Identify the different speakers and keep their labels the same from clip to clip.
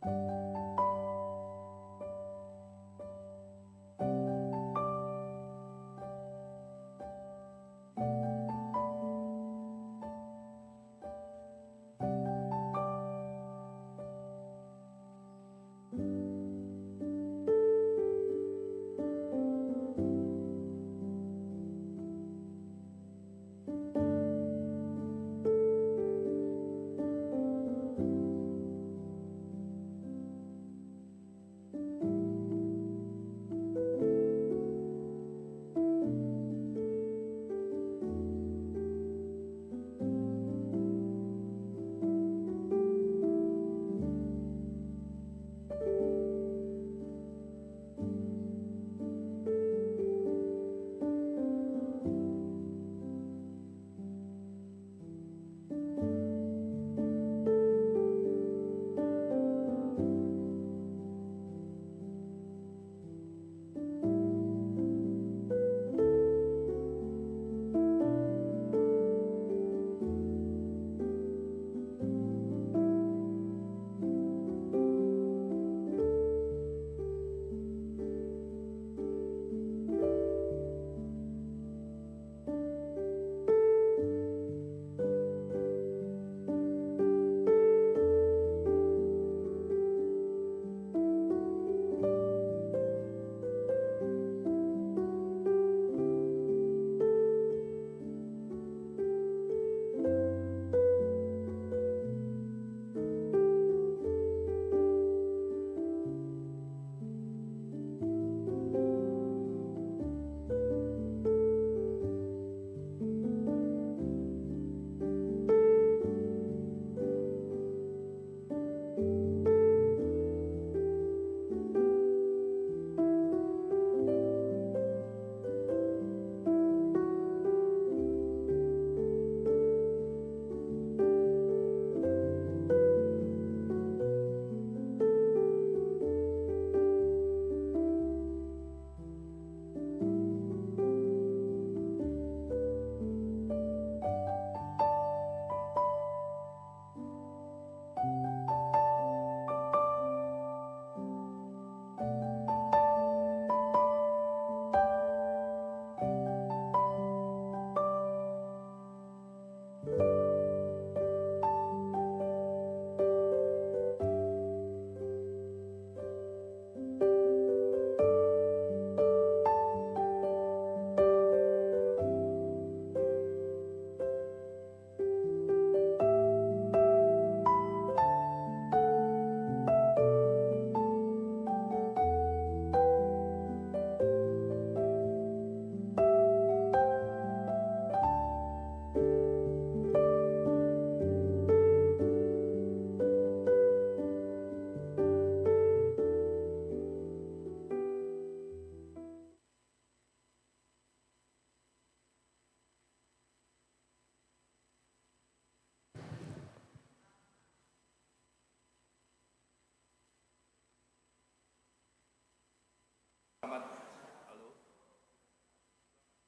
Speaker 1: Selamat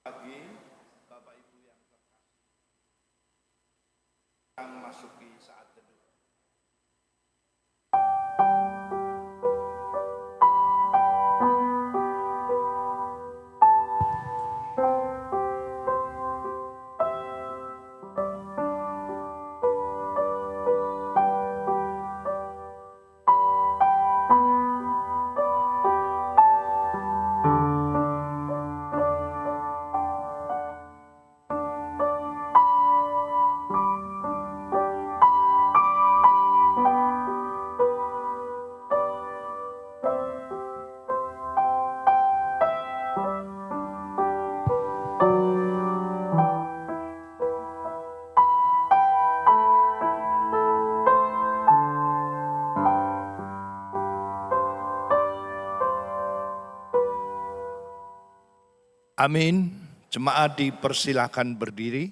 Speaker 1: pagi, Bapak Ibu yang terkasih. Yang masuki saat teduh. Amin. Jemaat dipersilakan berdiri.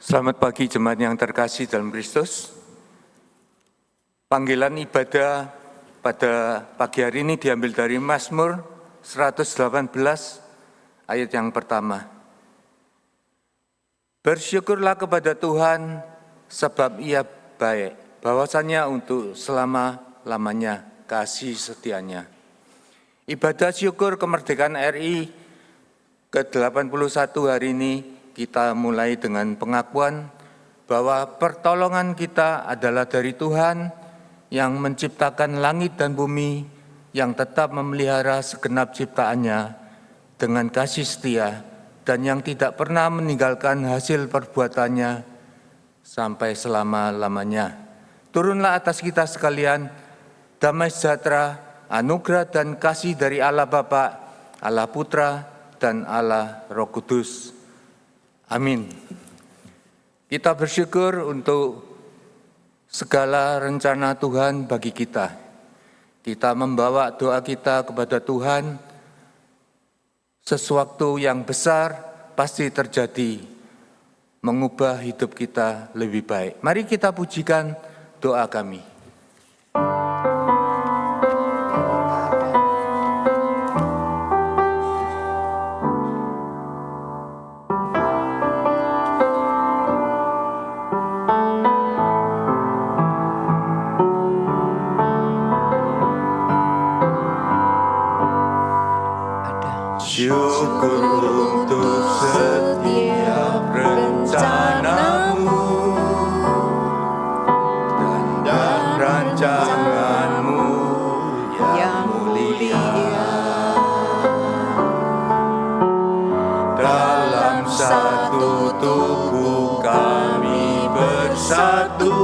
Speaker 2: Selamat pagi jemaat yang terkasih dalam Kristus. Panggilan ibadah pada pagi hari ini diambil dari Mazmur 118 ayat yang pertama. Bersyukurlah kepada Tuhan sebab Ia baik, bahwasanya untuk selama-lamanya kasih setianya. Ibadah syukur kemerdekaan RI ke-81 hari ini kita mulai dengan pengakuan bahwa pertolongan kita adalah dari Tuhan yang menciptakan langit dan bumi, yang tetap memelihara segenap ciptaannya dengan kasih setia dan yang tidak pernah meninggalkan hasil perbuatannya sampai selama-lamanya. Turunlah atas kita sekalian damai sejahtera, anugerah dan kasih dari Allah Bapa, Allah Putra, dan Allah Roh Kudus. Amin. Kita bersyukur untuk segala rencana Tuhan bagi kita. Kita membawa doa kita kepada Tuhan, sesuatu yang besar pasti terjadi, mengubah hidup kita lebih baik. Mari kita pujikan doa kami. Syukur untuk setiap rencanamu dan rancanganmu yang mulia. Dalam satu tubuh kami bersatu,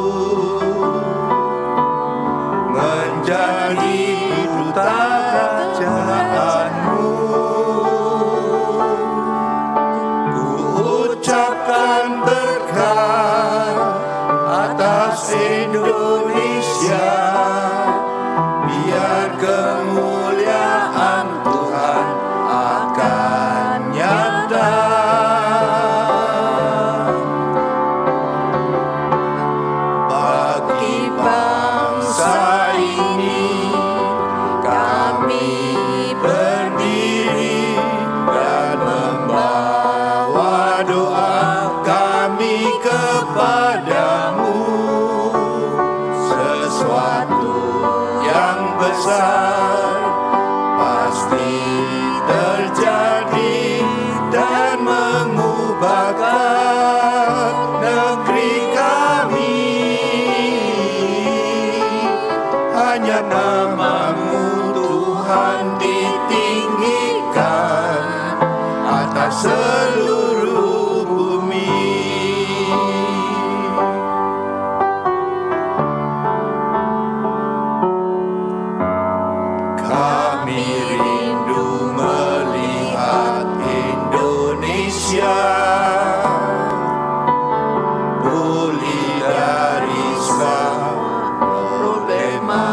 Speaker 2: menjadi duta kerajaanmu. Ucapkan berkat atas Indonesia, biar kemuliaan Tuhan akan nyata. Bagi bangsa ini kami berdiri dan membawa doa kami kepadamu. Sesuatu yang besar pasti terjadi dan mengubahkan negeri kami. Hanya nama-Mu Tuhan ditinggikan atas seluruh bumi. Kami rindu melihat Indonesia pulih dari segala problema.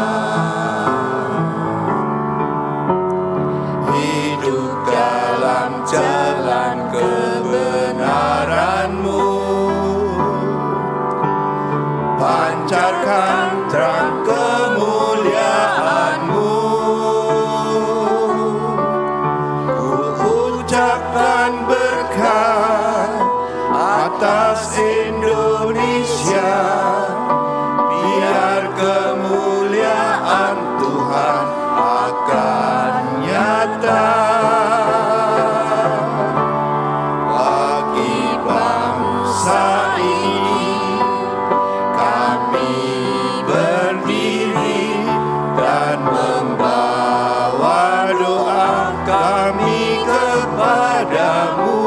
Speaker 2: Hidup dalam jalan kebenaran-Mu, pancarkan terang kemuliaan-Mu. Ucapkan berkat atas Indonesia, biar kemuliaan Tuhan akan nyata. Bagi bangsa ini kami berdiri dan membawa doa kami kepadamu.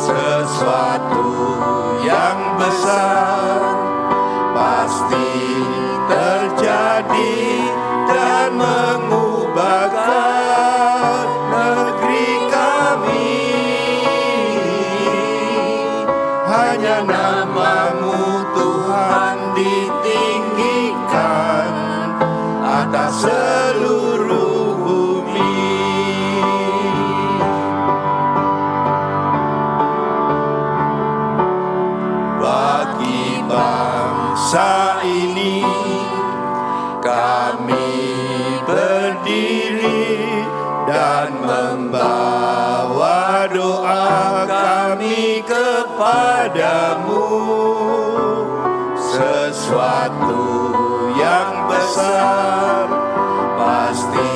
Speaker 2: Sesuatu yang besar pasti terjadi dan mengubahkan negeri kami. Hanya nama-Mu Tuhan ditinggikan atas seluruh bumi. kami berdiri dan membawa doa kami kepadamu. Sesuatu yang besar pasti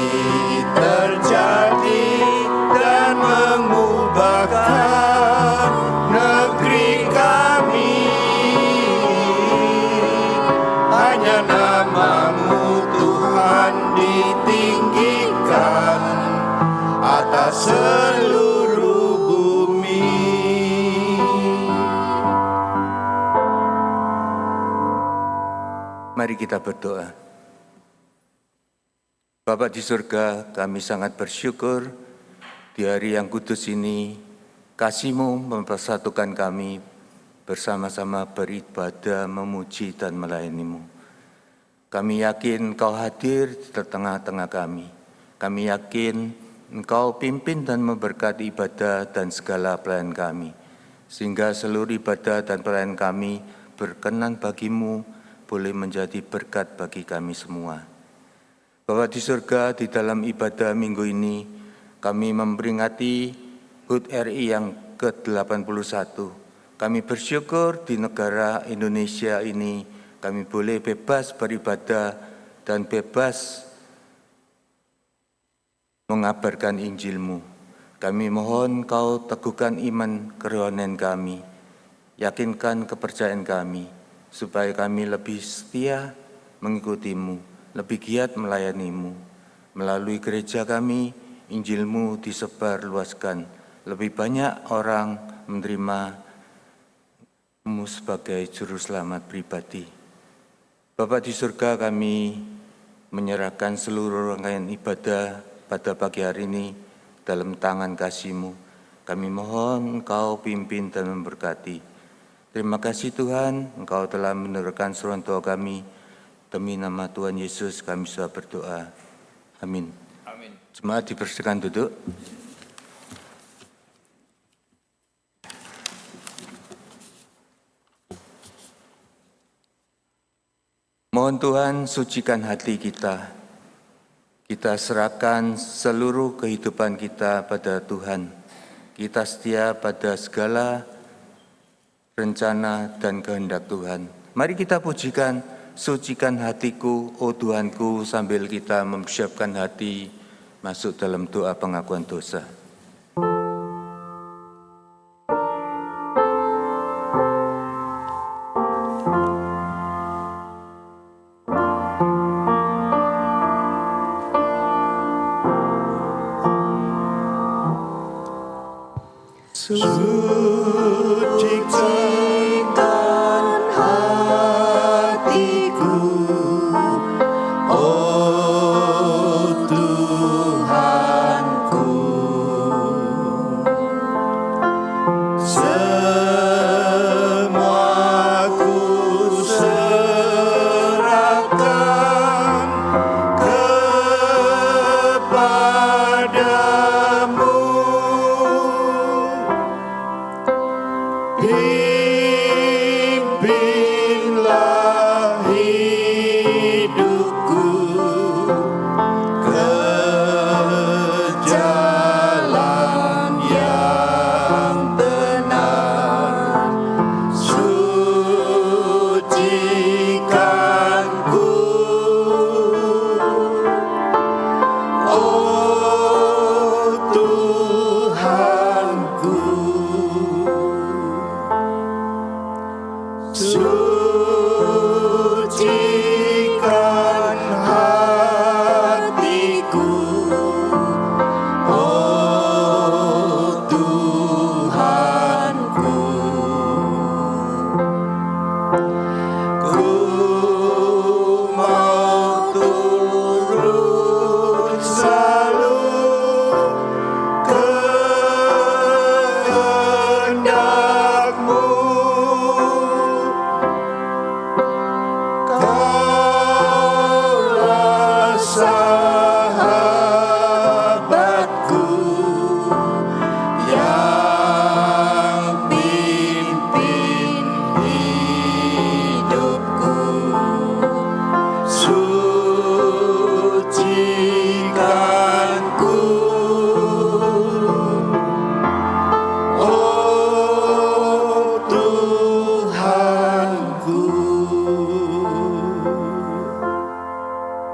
Speaker 2: terjadi dan mengubahkan negeri kami. Hanya namamu Tuhan ditinggikan atas seluruh bumi. Mari kita berdoa. Bapa di surga, kami sangat bersyukur di hari yang kudus ini, kasih-Mu mempersatukan kami bersama-sama beribadah, memuji dan melayani-Mu. Kami yakin Engkau hadir di tengah-tengah kami. Kami yakin Engkau pimpin dan memberkati ibadah dan segala pelayanan kami, sehingga seluruh ibadah dan pelayanan kami berkenan bagi-Mu, boleh menjadi berkat bagi kami semua. Bapa di surga, di dalam ibadah minggu ini, kami memperingati HUT RI yang ke-81. Kami bersyukur di negara Indonesia ini, kami boleh bebas beribadah dan bebas mengabarkan Injil-Mu. Kami mohon Kau teguhkan iman kerohanian kami, yakinkan kepercayaan kami, supaya kami lebih setia mengikuti-Mu, lebih giat melayani-Mu. Melalui gereja kami, Injil-Mu disebarluaskan. Lebih banyak orang menerima-Mu sebagai juru selamat pribadi. Bapa di surga, kami menyerahkan seluruh rangkaian ibadah pada pagi hari ini dalam tangan kasih-Mu. Kami mohon Engkau pimpin dan memberkati. Terima kasih Tuhan, Engkau telah mendengarkan seruan doa kami. Demi nama Tuhan Yesus kami sudah berdoa. Amin.
Speaker 1: Amin.
Speaker 2: Jemaat dipersilakan duduk. Mohon Tuhan sucikan hati kita. Kita serahkan seluruh kehidupan kita pada Tuhan. Kita setia pada segala rencana dan kehendak Tuhan. Mari kita pujikan. Sucikan hatiku, oh Tuhanku, sambil kita mempersiapkan hati masuk dalam doa pengakuan dosa.
Speaker 3: Sucikan hatiku, oh Tuhanku, semua ku serahkan kepadamu. Pimpinlah hidupku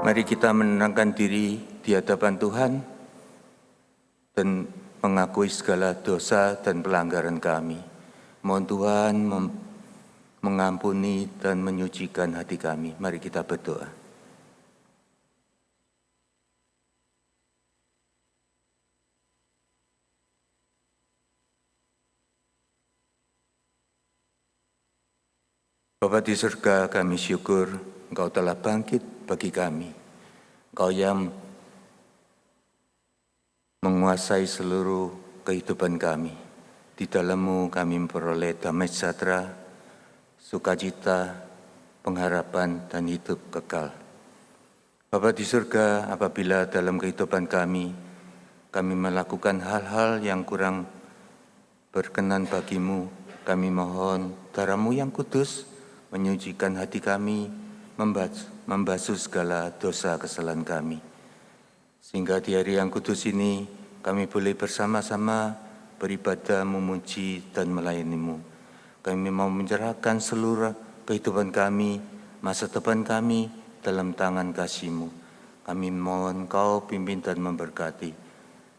Speaker 2: Mari kita menenangkan diri di hadapan Tuhan dan mengakui segala dosa dan pelanggaran kami. Mohon Tuhan mengampuni dan menyucikan hati kami. Mari kita berdoa. Bapa di surga, kami syukur Engkau telah bangkit bagi kami. Engkau yang menguasai seluruh kehidupan kami. Di dalam-Mu kami memperoleh damai sejahtera, sukacita, pengharapan, dan hidup kekal. Bapa di surga, apabila dalam kehidupan kami melakukan hal-hal yang kurang berkenan bagi-Mu, kami mohon darah-Mu yang kudus menyucikan hati kami, membasuh segala dosa kesalahan kami. Sehingga di hari yang kudus ini, kami boleh bersama-sama beribadah, memuji, dan melayani-Mu. Kami mau menyerahkan seluruh kehidupan kami, masa depan kami dalam tangan kasih-Mu. Kami mohon Engkau pimpin dan memberkati.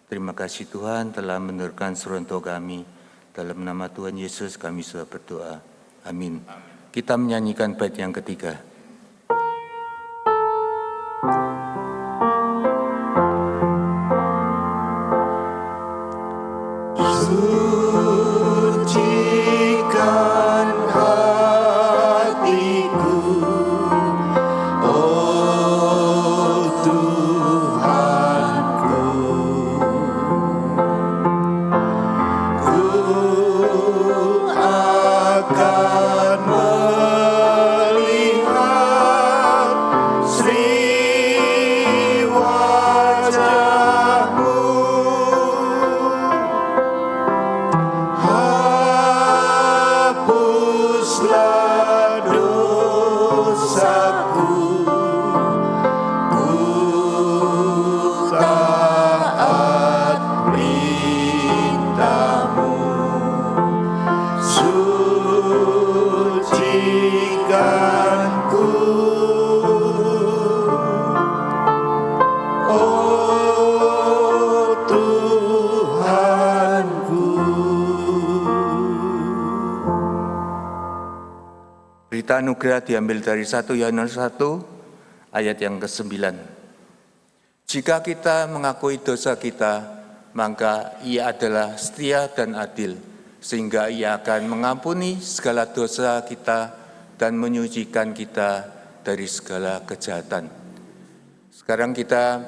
Speaker 2: Terima kasih Tuhan telah mendengarkan seruan doa kami. Dalam nama Tuhan Yesus kami sudah berdoa. Amin. Kita menyanyikan bait yang ketiga.
Speaker 3: Sucikan hatiku, oh Tuhanku. Ku akan melihat sri wajah-Mu. Hapuslah dosaku, ku taat perintah-Mu. Sucikanku, oh Tuhanku.
Speaker 2: Berita anugerah diambil dari 1 Yohanes 1 ayat yang ke-9. Jika kita mengakui dosa kita, maka Ia adalah setia dan adil, sehingga Ia akan mengampuni segala dosa kita dan menyucikan kita dari segala kejahatan. Sekarang kita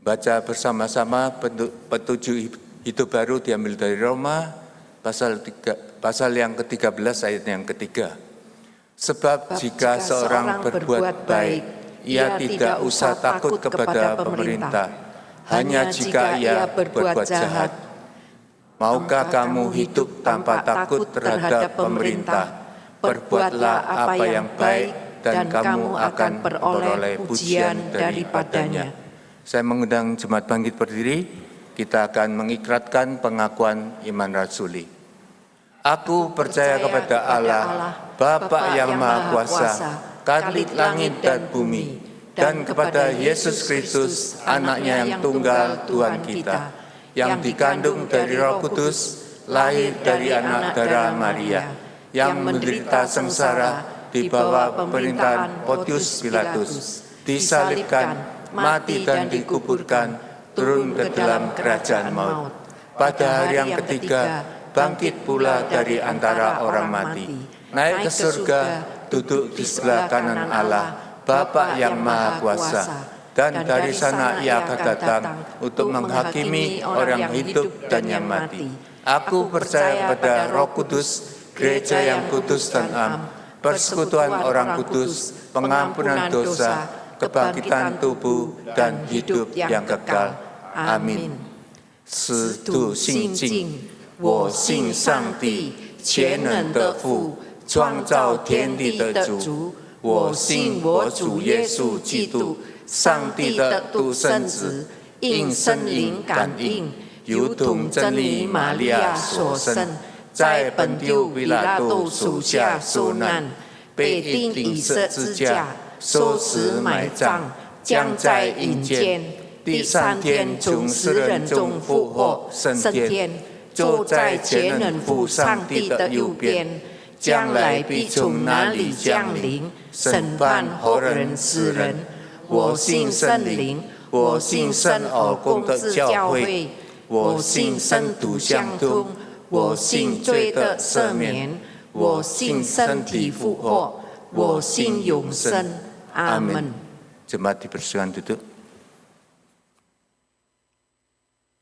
Speaker 2: baca bersama-sama petunjuk hidup baru diambil dari Roma pasal yang ke-13 ayat yang ketiga. Sebab jika seorang berbuat baik, ia tidak usah takut kepada pemerintah, hanya jika ia berbuat jahat. Maukah kamu hidup tanpa takut terhadap pemerintah? Perbuatlah apa yang baik dan kamu akan peroleh pujian daripadanya. Saya mengundang jemaat bangkit berdiri, kita akan mengikratkan pengakuan iman rasuli. Aku percaya kepada Allah, Bapa yang Maha Kuasa, Khalid langit dan bumi, dan kepada Yesus Kristus, Anaknya yang tunggal Tuhan kita, yang dikandung dari Roh Kudus, lahir dari anak darah Maria, yang menderita sengsara di bawah pemerintahan Pontius Pilatus, disalibkan, mati dan dikuburkan, turun ke dalam kerajaan maut. Pada hari yang ketiga, bangkit pula dari antara orang mati, naik ke surga, duduk di sebelah kanan Allah, Bapa yang Maha Kuasa, dan dari sana Ia akan datang untuk menghakimi orang yang hidup dan yang mati. Aku percaya pada Roh Kudus, gereja yang kudus dan am, persekutuan orang kudus, pengampunan dosa, kebangkitan tubuh, dan hidup yang kekal. Amin. 使徒信经，我信上帝，全能的父，创造天地的主。我信我主耶稣基督，上帝的独生子，应圣灵感应，由同真理玛利亚所生，在本丢比拉多手下受难，被钉以十字架，受死埋葬，将在阴间，第3天从死人中复活，升天，坐在全能父上帝的右边，将来必从那里降临，审判活人死人。我信圣灵，我信圣而公的教会，我信圣徒相通，我信罪的赦免，我信身体复活，我信永生。阿门。Jemaat dipersilakan duduk.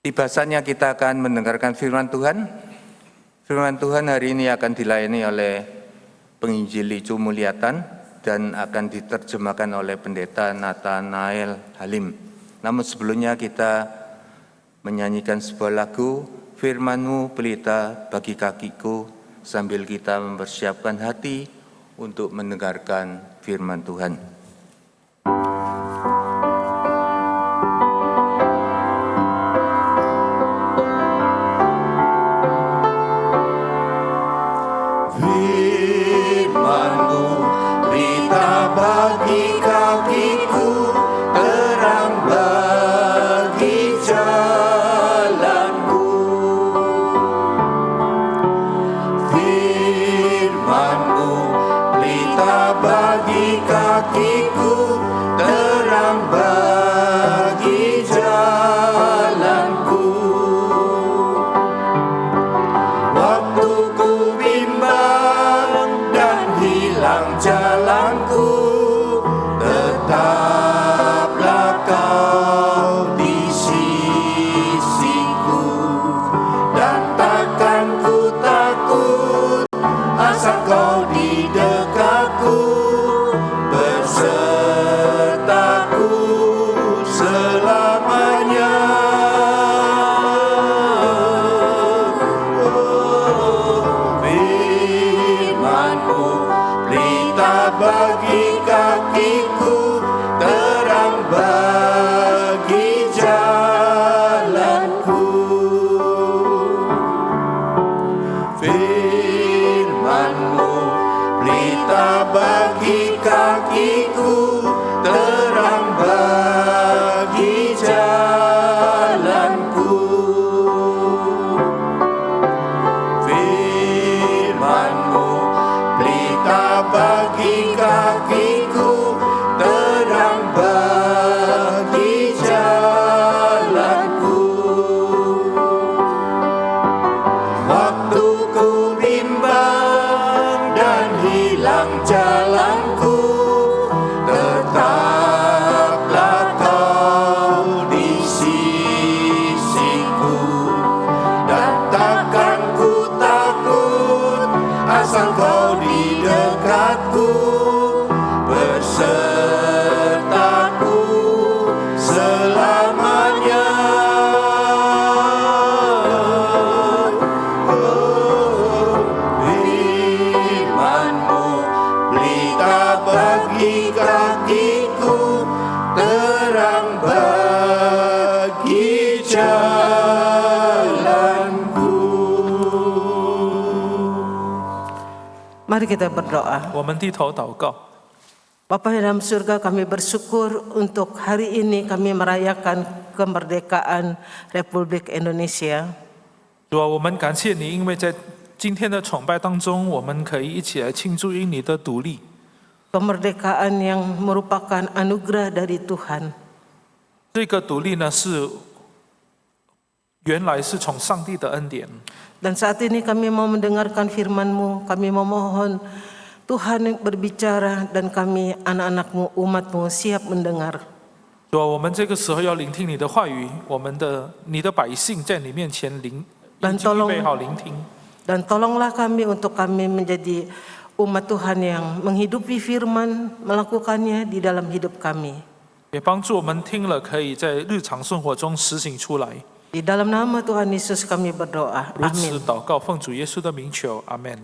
Speaker 2: Tiba saatnya kita akan mendengarkan firman Tuhan. Firman Tuhan hari ini akan dilayani oleh penginjil Icu Mulyatan dan akan diterjemahkan oleh pendeta Nathanael Halim. Namun sebelumnya kita menyanyikan sebuah lagu, Firman-Mu pelita bagi kakiku, sambil kita mempersiapkan hati untuk mendengarkan firman Tuhan.
Speaker 3: Firman-Mu pelita bagi kakiku, terang bagi jalanku. Firman-Mu pelita bagi kakiku, terang bagi jalanku. Waktu ku bimbang dan hilang jalanku, tetaplah Kau di sisiku, dan takkan ku takut asal Kau di dekatku, bersertaku selamanya. Firman-Mu pelita bagi kakiku, terang bagi jalanku. Firman-Mu pelita bagi kakiku, terang bagi jalanku. Firman-Mu pelita bagi kakiku, terang bagi jalanku. Waktu ku bimbang dan hilang jalanku, tetaplah Kau di sisiku, dan takkan ku takut asal Kau di dekatku, bersertaku selamanya. Firman-Mu pelita bagi kakiku, terang bagi jalanku.
Speaker 4: Mari kita berdoa.
Speaker 5: 我们低头祷告。
Speaker 4: Bapa yang dalam surga, kami bersyukur untuk hari ini kami merayakan kemerdekaan Republik Indonesia.
Speaker 5: 主啊，我们感谢你，因为在今天的崇拜当中，我们可以一起来庆祝因你的独立。
Speaker 4: Kemerdekaan yang merupakan anugerah dari Tuhan.
Speaker 5: 这个独立呢，原来是从上帝的恩典。
Speaker 4: Dan saat ini kami mau mendengarkan firman-Mu, kami memohon Tuhan yang berbicara dan kami anak-anak-Mu, umat-Mu siap mendengar.
Speaker 5: 主啊，我们这个时候要聆听你的话语，你的百姓在你面前已经预备好聆听。
Speaker 4: Dan tolonglah kami untuk kami menjadi umat Tuhan yang menghidupi firman, melakukannya di dalam hidup kami.
Speaker 5: 也帮助我们听了可以在日常生活中实行出来。
Speaker 4: Di dalam nama Tuhan Yesus kami berdoa.
Speaker 5: 如此
Speaker 4: Amin.
Speaker 5: 祷告，奉主耶稣的名求，阿门。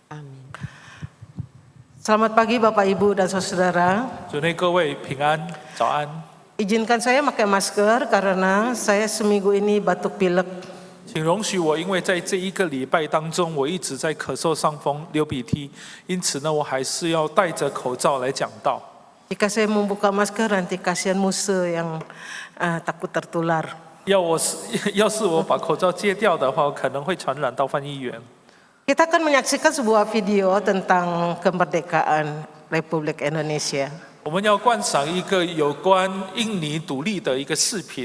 Speaker 4: Amin. Selamat pagi Bapak Ibu dan Saudara.
Speaker 5: 主内各位平安，早安。
Speaker 4: Izinkan saya pakai masker karena saya seminggu ini batuk pilek.
Speaker 5: 请容许我，因为在这一个礼拜当中，我一直在咳嗽、伤风、流鼻涕，因此呢，我还是要戴着口罩来讲道。
Speaker 4: Jika saya membuka masker nanti kasihan Musa yang takut tertular.
Speaker 5: 要是我把口罩揭掉的话，我可能会传染到翻译员。
Speaker 4: Kita akan menyaksikan sebuah video tentang kemerdekaan Republik Indonesia.
Speaker 5: 我们要观赏一个有关印尼独立的一个视频。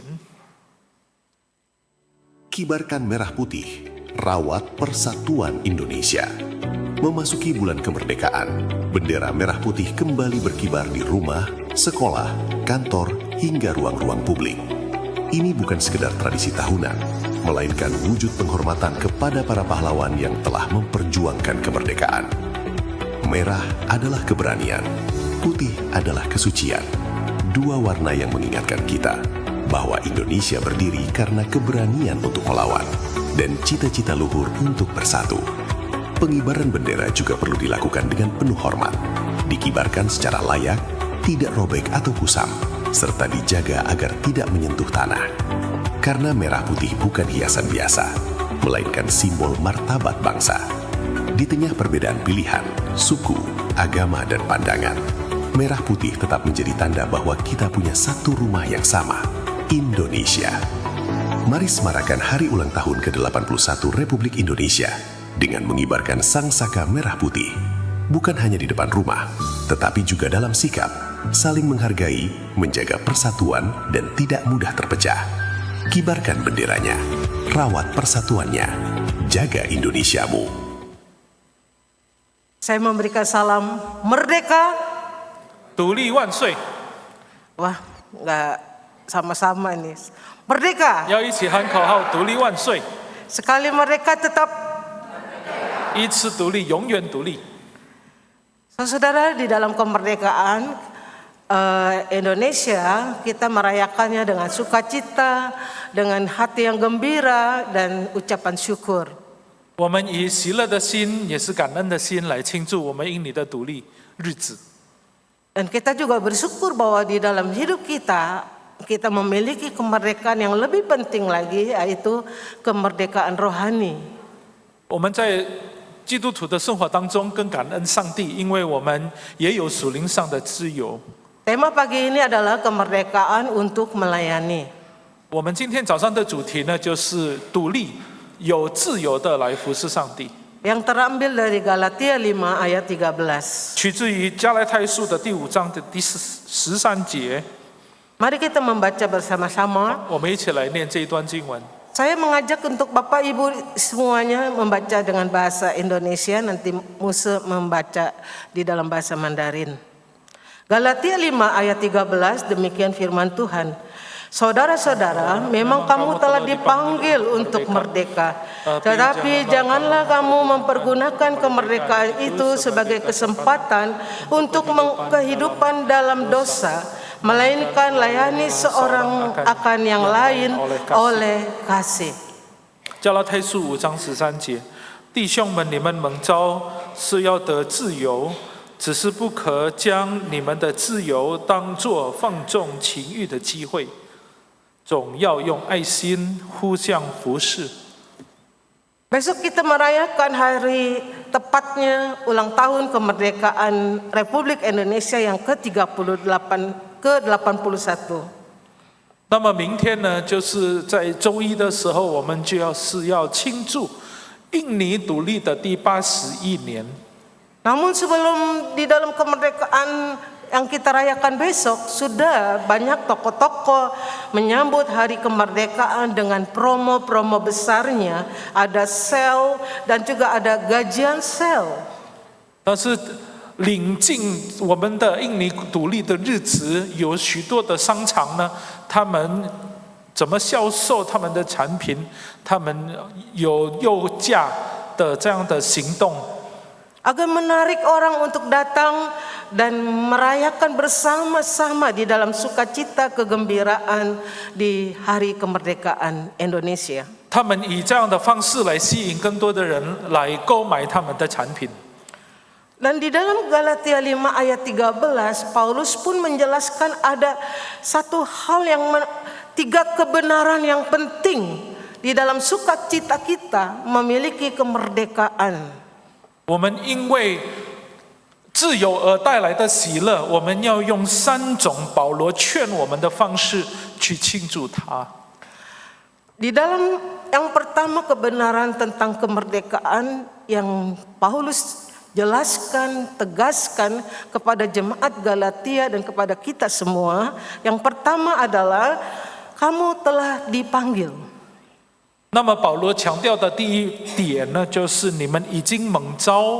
Speaker 6: Kibarkan merah putih, rawat persatuan Indonesia. Memasuki bulan kemerdekaan, bendera merah putih kembali berkibar di rumah, sekolah, kantor, hingga ruang-ruang publik. Ini bukan sekedar tradisi tahunan, melainkan wujud penghormatan kepada para pahlawan yang telah memperjuangkan kemerdekaan. Merah adalah keberanian, putih adalah kesucian. Dua warna yang mengingatkan kita bahwa Indonesia berdiri karena keberanian untuk melawan dan cita-cita luhur untuk bersatu. Pengibaran bendera juga perlu dilakukan dengan penuh hormat, dikibarkan secara layak, tidak robek atau kusam, serta dijaga agar tidak menyentuh tanah. Karena merah putih bukan hiasan biasa, melainkan simbol martabat bangsa. Di tengah perbedaan pilihan, suku, agama, dan pandangan, merah putih tetap menjadi tanda bahwa kita punya satu rumah yang sama, Indonesia. Mari semarakan hari ulang tahun ke-81 Republik Indonesia dengan mengibarkan sangsaka merah putih. Bukan hanya di depan rumah, tetapi juga dalam sikap, saling menghargai, menjaga persatuan, dan tidak mudah terpecah. Kibarkan benderanya, rawat persatuannya, jaga Indonesiamu.
Speaker 4: Saya memberikan salam merdeka.
Speaker 5: 独立万岁！
Speaker 4: Wah, nggak sama-sama ini. Merdeka.
Speaker 5: 要一起喊口号：独立万岁！
Speaker 4: Sekali merdeka tetap.
Speaker 5: 一次独立，永远独立。
Speaker 4: Saudara, di dalam kemerdekaan Indonesia kita merayakannya dengan sukacita, dengan hati yang gembira dan ucapan syukur.
Speaker 5: 我们以喜乐的心，也是感恩的心来庆祝我们印尼的独立日子。
Speaker 4: Dan kita juga bersyukur bahwa di dalam hidup kita memiliki kemerdekaan yang lebih penting lagi, yaitu kemerdekaan rohani.
Speaker 5: 我们在基督徒的生活当中，更感恩上帝，因为我们也有属灵上的自由。
Speaker 4: Tema pagi ini adalah kemerdekaan untuk melayani.
Speaker 5: 我们今天早上的主题呢，就是独立、有自由的来服侍上帝。
Speaker 4: Yang terambil dari Galatia 5 ayat 13.
Speaker 5: 取自于加拉太书的第5章的第13节。
Speaker 4: Mari kita membaca bersama-sama.
Speaker 5: 我们一起来念这一段经文。
Speaker 4: Saya mengajak untuk Bapak Ibu semuanya membaca dengan bahasa Indonesia, nanti Musa membaca di dalam bahasa Mandarin. Galatia 5 ayat 13, demikian firman Tuhan. Saudara-saudara, memang kamu telah dipanggil untuk merdeka. Tetapi janganlah kamu mempergunakan kemerdekaan itu sebagai kesempatan untuk kehidupan dalam dosa, melainkan layani seorang akan yang lain oleh kasih.
Speaker 5: 加拉太书5章13节，弟兄们，你们蒙召是要得自由，只是不可将你们的自由当作放纵情欲的机会，总要用爱心互相服侍。
Speaker 4: Besok kita merayakan hari tepatnya ulang tahun kemerdekaan Republik Indonesia yang ke-81.
Speaker 5: 那么明天呢，就是在周一的时候，我们要庆祝印尼独立的第81年。
Speaker 4: Namun sebelum di dalam kemerdekaan yang kita rayakan besok, sudah banyak tokoh-tokoh menyambut hari kemerdekaan dengan promo-promo besarnya. Ada sale dan juga ada gajian sale.
Speaker 5: 但是临近我们的印尼独立的日子，有许多的商场呢，他们怎么销售他们的产品？他们有诱价的这样的行动。
Speaker 4: Agar menarik orang untuk datang dan merayakan bersama-sama di dalam sukacita kegembiraan di hari kemerdekaan Indonesia.
Speaker 5: 他们以这样的方式来吸引更多的人来购买他们的产品。
Speaker 4: Dan di dalam Galatia 5 ayat 13, Paulus pun menjelaskan ada satu hal tiga kebenaran yang penting di dalam sukacita kita memiliki kemerdekaan.
Speaker 5: 我们因为自由而带来的喜乐，我们要用3种保罗劝我们的方式去庆祝它。
Speaker 4: Di dalam yang pertama kebenaran tentang kemerdekaan yang Paulus jelaskan, tegaskan kepada jemaat Galatia dan kepada kita semua. Yang pertama adalah kamu telah dipanggil.
Speaker 5: 那么保罗强调的第一点呢，就是你们已经蒙召，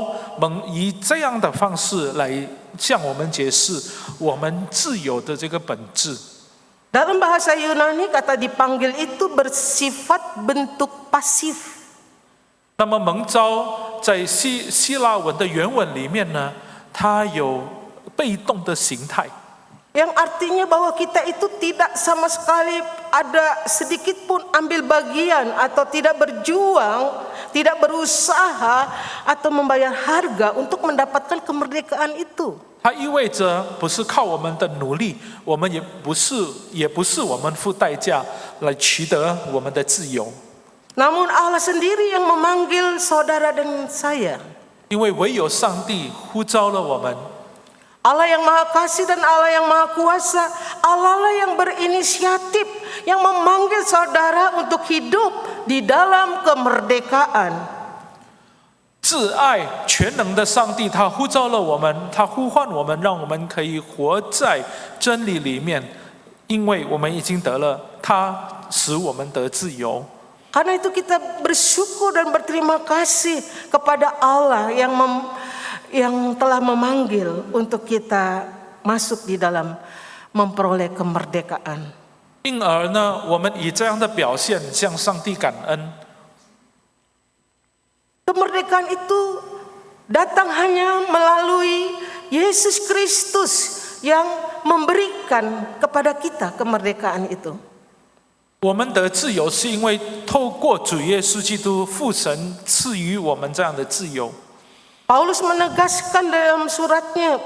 Speaker 5: 以这样的方式来向我们解释我们自由的这个本质。
Speaker 4: Dalam bahasa Yunani kata dipanggil itu bersifat bentuk pasif.
Speaker 5: 那么蒙召在希腊文的原文里面呢，它有被动的形态。
Speaker 4: Yang artinya bahwa kita itu tidak sama sekali ada sedikit pun ambil bagian atau tidak berjuang, tidak berusaha atau membayar harga untuk mendapatkan kemerdekaan itu.
Speaker 5: 它意味着不是靠我们的努力，我们也不是我们付代价来取得我们的自由。
Speaker 4: Namun Allah sendiri yang memanggil saudara dan saya.
Speaker 5: 因为唯有上帝呼召了我们。
Speaker 4: Allah yang maha kasih dan Allah yang maha kuasa, Allah lah yang berinisiatif, yang memanggil saudara untuk hidup di dalam kemerdekaan.
Speaker 5: 至爱全能的上帝，他呼召了我们，他呼唤我们，让我们可以活在真理里面，因为我们已经得了他使我们得自由。
Speaker 4: Karena itu kita bersyukur dan berterima kasih kepada Allah yang telah memanggil untuk kita masuk di dalam memperoleh kemerdekaan.
Speaker 5: 因而呢，我们以这样的表现向上帝感恩。
Speaker 4: Kemerdekaan itu datang hanya melalui Yesus Kristus yang memberikan kepada kita kemerdekaan itu.
Speaker 5: 我们得自由是因为透过主耶稣基督父神赐予我们这样的自由。
Speaker 4: Paulus menegaskan dalam suratnya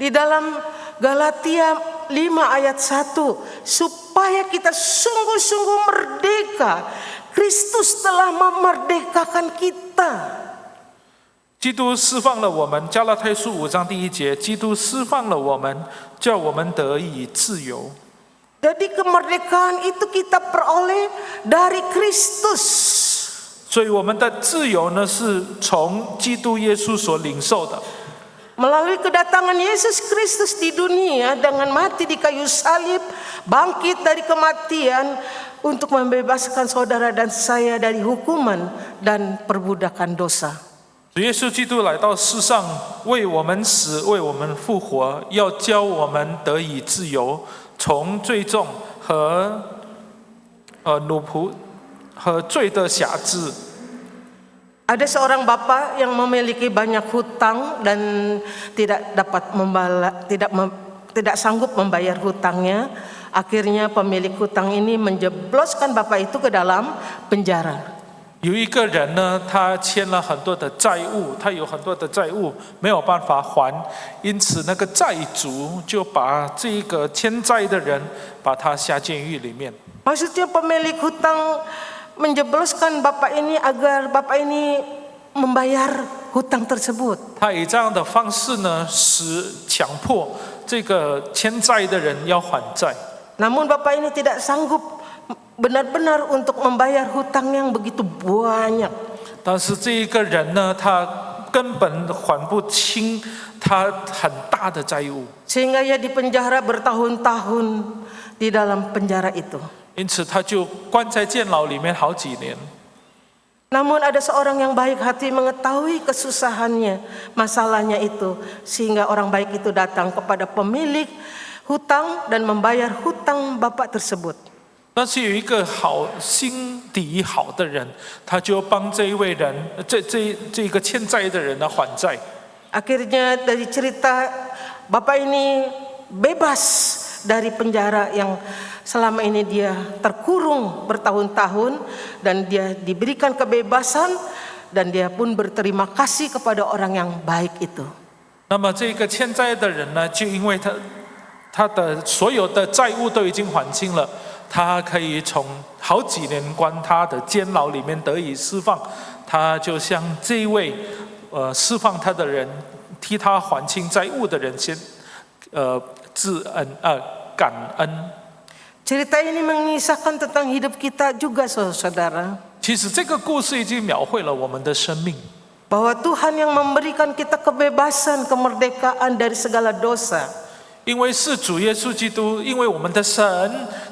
Speaker 4: di dalam Galatia 5 ayat 1 supaya kita sungguh-sungguh merdeka. Kristus telah memerdekakan kita.
Speaker 5: 基督释放了我们，加拉太书5章第1节，基督释放了我们，叫我们得以自由。
Speaker 4: Jadi kemerdekaan itu kita peroleh dari Kristus.
Speaker 5: 所以我们的自由呢，是从基督耶稣所领受的。
Speaker 4: Melalui kedatangan Yesus Kristus di dunia dengan mati di kayu salib, bangkit dari kematian untuk membebaskan saudara dan saya dari hukuman dan perbudakan dosa.
Speaker 5: 主耶稣基督来到世上，为我们死，为我们复活，要教我们得以自由，从罪重和奴仆和罪的辖制。
Speaker 4: Ada seorang bapak yang memiliki banyak hutang dan tidak sanggup membayar hutangnya. Akhirnya pemilik hutang ini menjebloskan bapak itu ke dalam penjara.
Speaker 5: 有一个人呢，他欠了很多的债务，他有很多的债务没有办法还，因此那个债主就把这个欠债的人把他下监狱里面。
Speaker 4: Maksudnya pemilik hutang menjebloskan bapak ini agar bapak ini membayar hutang tersebut.
Speaker 5: 他以这样的方式呢，强迫这个欠债的人要还债。
Speaker 4: Namun bapak ini tidak sanggup benar-benar untuk membayar hutang yang begitu banyak.
Speaker 5: 但是这一个人呢，他根本还不清他很大的债务，
Speaker 4: Sehingga ia dipenjara bertahun-tahun di dalam penjara itu.
Speaker 5: 因此他就关在监牢里面好几年。
Speaker 4: Namun ada seorang yang baik hati mengetahui kesusahannya, masalahnya itu, sehingga orang baik itu datang kepada pemilik hutang dan membayar hutang bapak tersebut.
Speaker 5: 但是有一个心底好的人，他就帮这一位人，这个欠债的人呢还债。
Speaker 4: Akhirnya dari cerita bapak ini bebas dari penjara yang selama ini dia terkurung bertahun-tahun, dan dia diberikan kebebasan, dan dia pun berterima kasih kepada orang yang baik itu.
Speaker 5: 那么这个欠债的人呢，就因为他的所有的债务都已经还清了。 他可以从好几年关他的监牢里面得以释放，他就向这一位释放他的人替他还清债务的人先感恩。
Speaker 4: Cerita ini mengisahkan tentang hidup kita juga, saudara.
Speaker 5: 其实这个故事已经描绘了我们的生命，
Speaker 4: Bahwa Tuhan yang memberikan kita kebebasan, kemerdekaan dari segala dosa.
Speaker 5: 因为是主耶稣基督，因为我们的神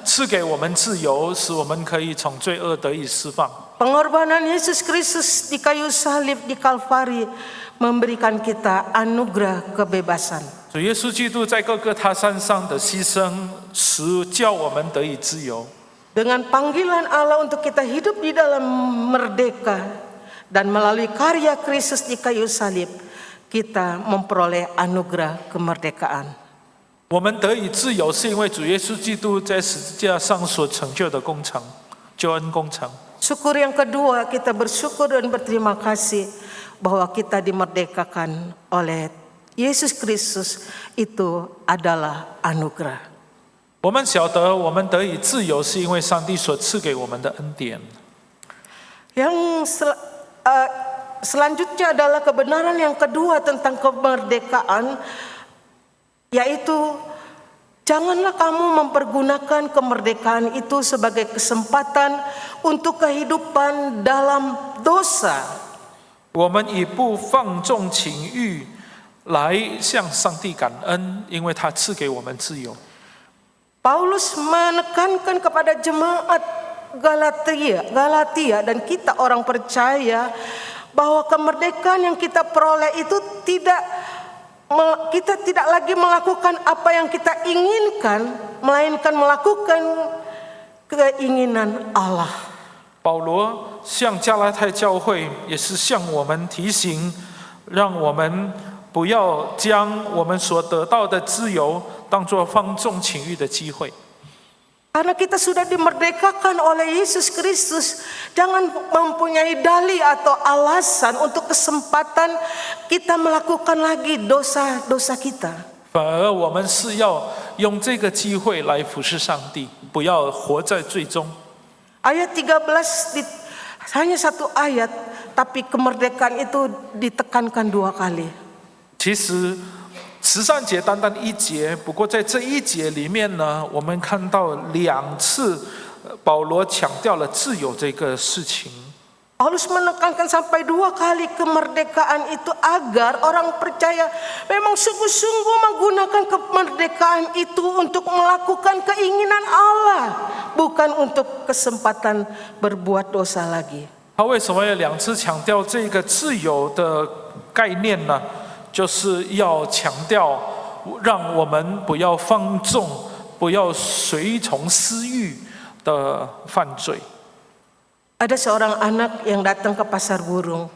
Speaker 5: 赐给我们自由，使我们可以从罪恶得以释放。
Speaker 4: Pengorbanan Yesus Kristus di kayu salib di Kalvari memberikan kita anugerah kebebasan.
Speaker 5: 主耶稣基督在各个他山上的牺牲，使叫我们得以自由。
Speaker 4: Dengan panggilan Allah untuk kita hidup di dalam merdeka dan melalui karya Kristus di kayu salib, kita memperoleh anugerah kemerdekaan.
Speaker 5: 我们得以自由，是因为主耶稣基督在十字架上所成就的工程，救恩工程。
Speaker 4: Syukur yang kedua, kita bersyukur dan berterima kasih bahwa kita dimerdekakan oleh Yesus Kristus, itu adalah anugerah.
Speaker 5: 我们晓得，我们得以自由，是因为上帝所赐给我们的恩典。
Speaker 4: Yang selanjutnya adalah kebenaran yang kedua tentang kemerdekaan, yaitu janganlah kamu mempergunakan kemerdekaan itu sebagai kesempatan untuk kehidupan dalam dosa.
Speaker 5: 我们以不放纵情欲来向上帝感恩，因为他赐给我们自由。
Speaker 4: Paulus menekankan kepada jemaat Galatia dan kita orang percaya bahwa kemerdekaan yang kita peroleh itu kita tidak lagi melakukan apa yang kita inginkan, melainkan melakukan keinginan Allah.
Speaker 5: 保罗向加拉太教会也是向我们提醒，让我们不要将我们所得到的自由当作放纵情欲的机会。
Speaker 4: Karena kita sudah dimerdekakan oleh Yesus Kristus, jangan mempunyai dalih atau alasan untuk kesempatan kita melakukan lagi dosa-dosa kita.
Speaker 5: 反而我们是要用这个机会来服侍上帝，不要活在罪中。
Speaker 4: Ayat 13 hanya satu ayat, tapi kemerdekaan itu ditekankan 2 kali.
Speaker 5: 其实慈善节单单1节，不过在这1节里面呢，我们看到2次保罗强调了自由这个事情。
Speaker 4: Paulus menekankan sampai 2 kali kemerdekaan itu agar orang percaya memang sungguh-sungguh menggunakan kemerdekaan itu untuk melakukan keinginan Allah, bukan untuk kesempatan berbuat dosa lagi.
Speaker 5: 他为什么要2次强调这个自由的概念呢？ 就是要强调，让我们不要放纵，不要随从私欲的犯罪。
Speaker 4: Ada seorang anak yang datang ke pasar burung.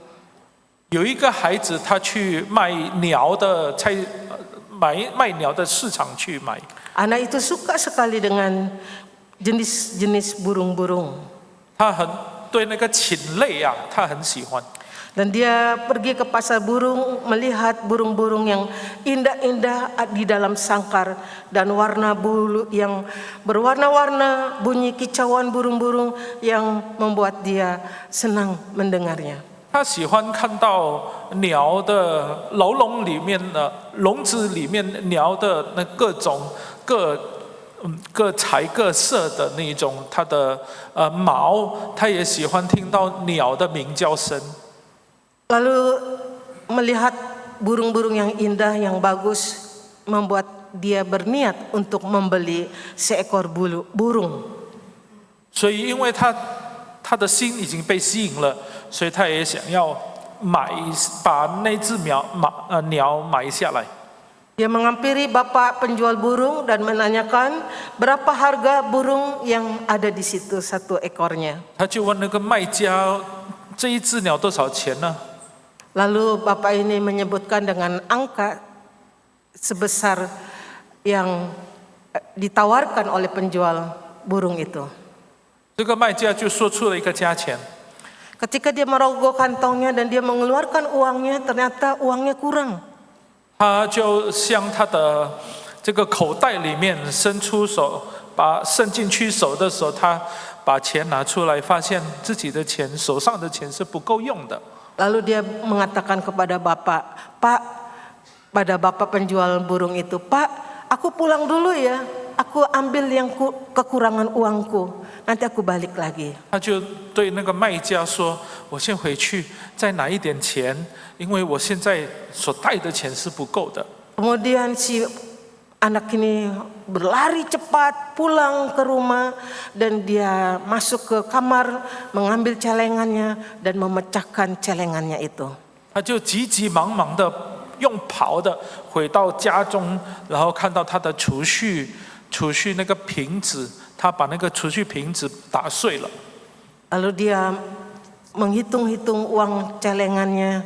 Speaker 5: 有一个孩子，他去卖鸟的卖鸟的市场去买。
Speaker 4: Anak itu suka sekali dengan jenis-jenis burung-burung.
Speaker 5: 他对那个禽类啊，他很喜欢。
Speaker 4: Dan dia pergi ke pasar burung melihat burung-burung yang indah-indah di dalam sangkar dan warna bulu yang berwarna-warna, bunyi kicauan burung-burung yang membuat dia senang mendengarnya.
Speaker 5: 他喜欢看到鸟的牢笼里面的笼子里面鸟的那各种各彩各色的那种它的毛，他也喜欢听到鸟的鸣叫声。
Speaker 4: Lalu melihat burung-burung yang indah, yang bagus, membuat dia berniat untuk membeli seekor burung.
Speaker 5: 所以，因为他的心已经被吸引了，所以他也想要把那只鸟买下来。
Speaker 4: Dia menghampiri bapak penjual burung dan menanyakan berapa harga burung yang ada di situ satu ekornya.
Speaker 5: 他就问那个卖家，这一只鸟多少钱呢？
Speaker 4: Lalu bapak ini menyebutkan dengan angka sebesar yang ditawarkan oleh penjual burung itu.
Speaker 5: 这个卖家就说出了一个价钱。
Speaker 4: Ketika dia merogoh kantongnya dan dia mengeluarkan uangnya, ternyata uangnya kurang.
Speaker 5: 他就向他的这个口袋里面伸出手，伸进去手的时候，他把钱拿出来，发现自己的钱手上的钱是不够用的。
Speaker 4: Lalu dia mengatakan kepada bapak, Pak, pada bapak penjual burung itu, "Pak, aku pulang dulu ya. Aku ambil yang kekurangan uangku. Nanti aku balik lagi."
Speaker 5: 他就对那个卖家说：“我先回去，再拿一点钱，因为我现在所带的钱是不够的。”
Speaker 4: Kemudian si anak ini berlari cepat pulang ke rumah dan dia masuk ke kamar, mengambil celengannya dan memecahkan celengannya itu.
Speaker 5: 他就急急忙忙的用跑的回到家中，然后看到他的储蓄那个瓶子，他把那个储蓄瓶子打碎了。
Speaker 4: Lalu dia menghitung-hitung uang celengannya,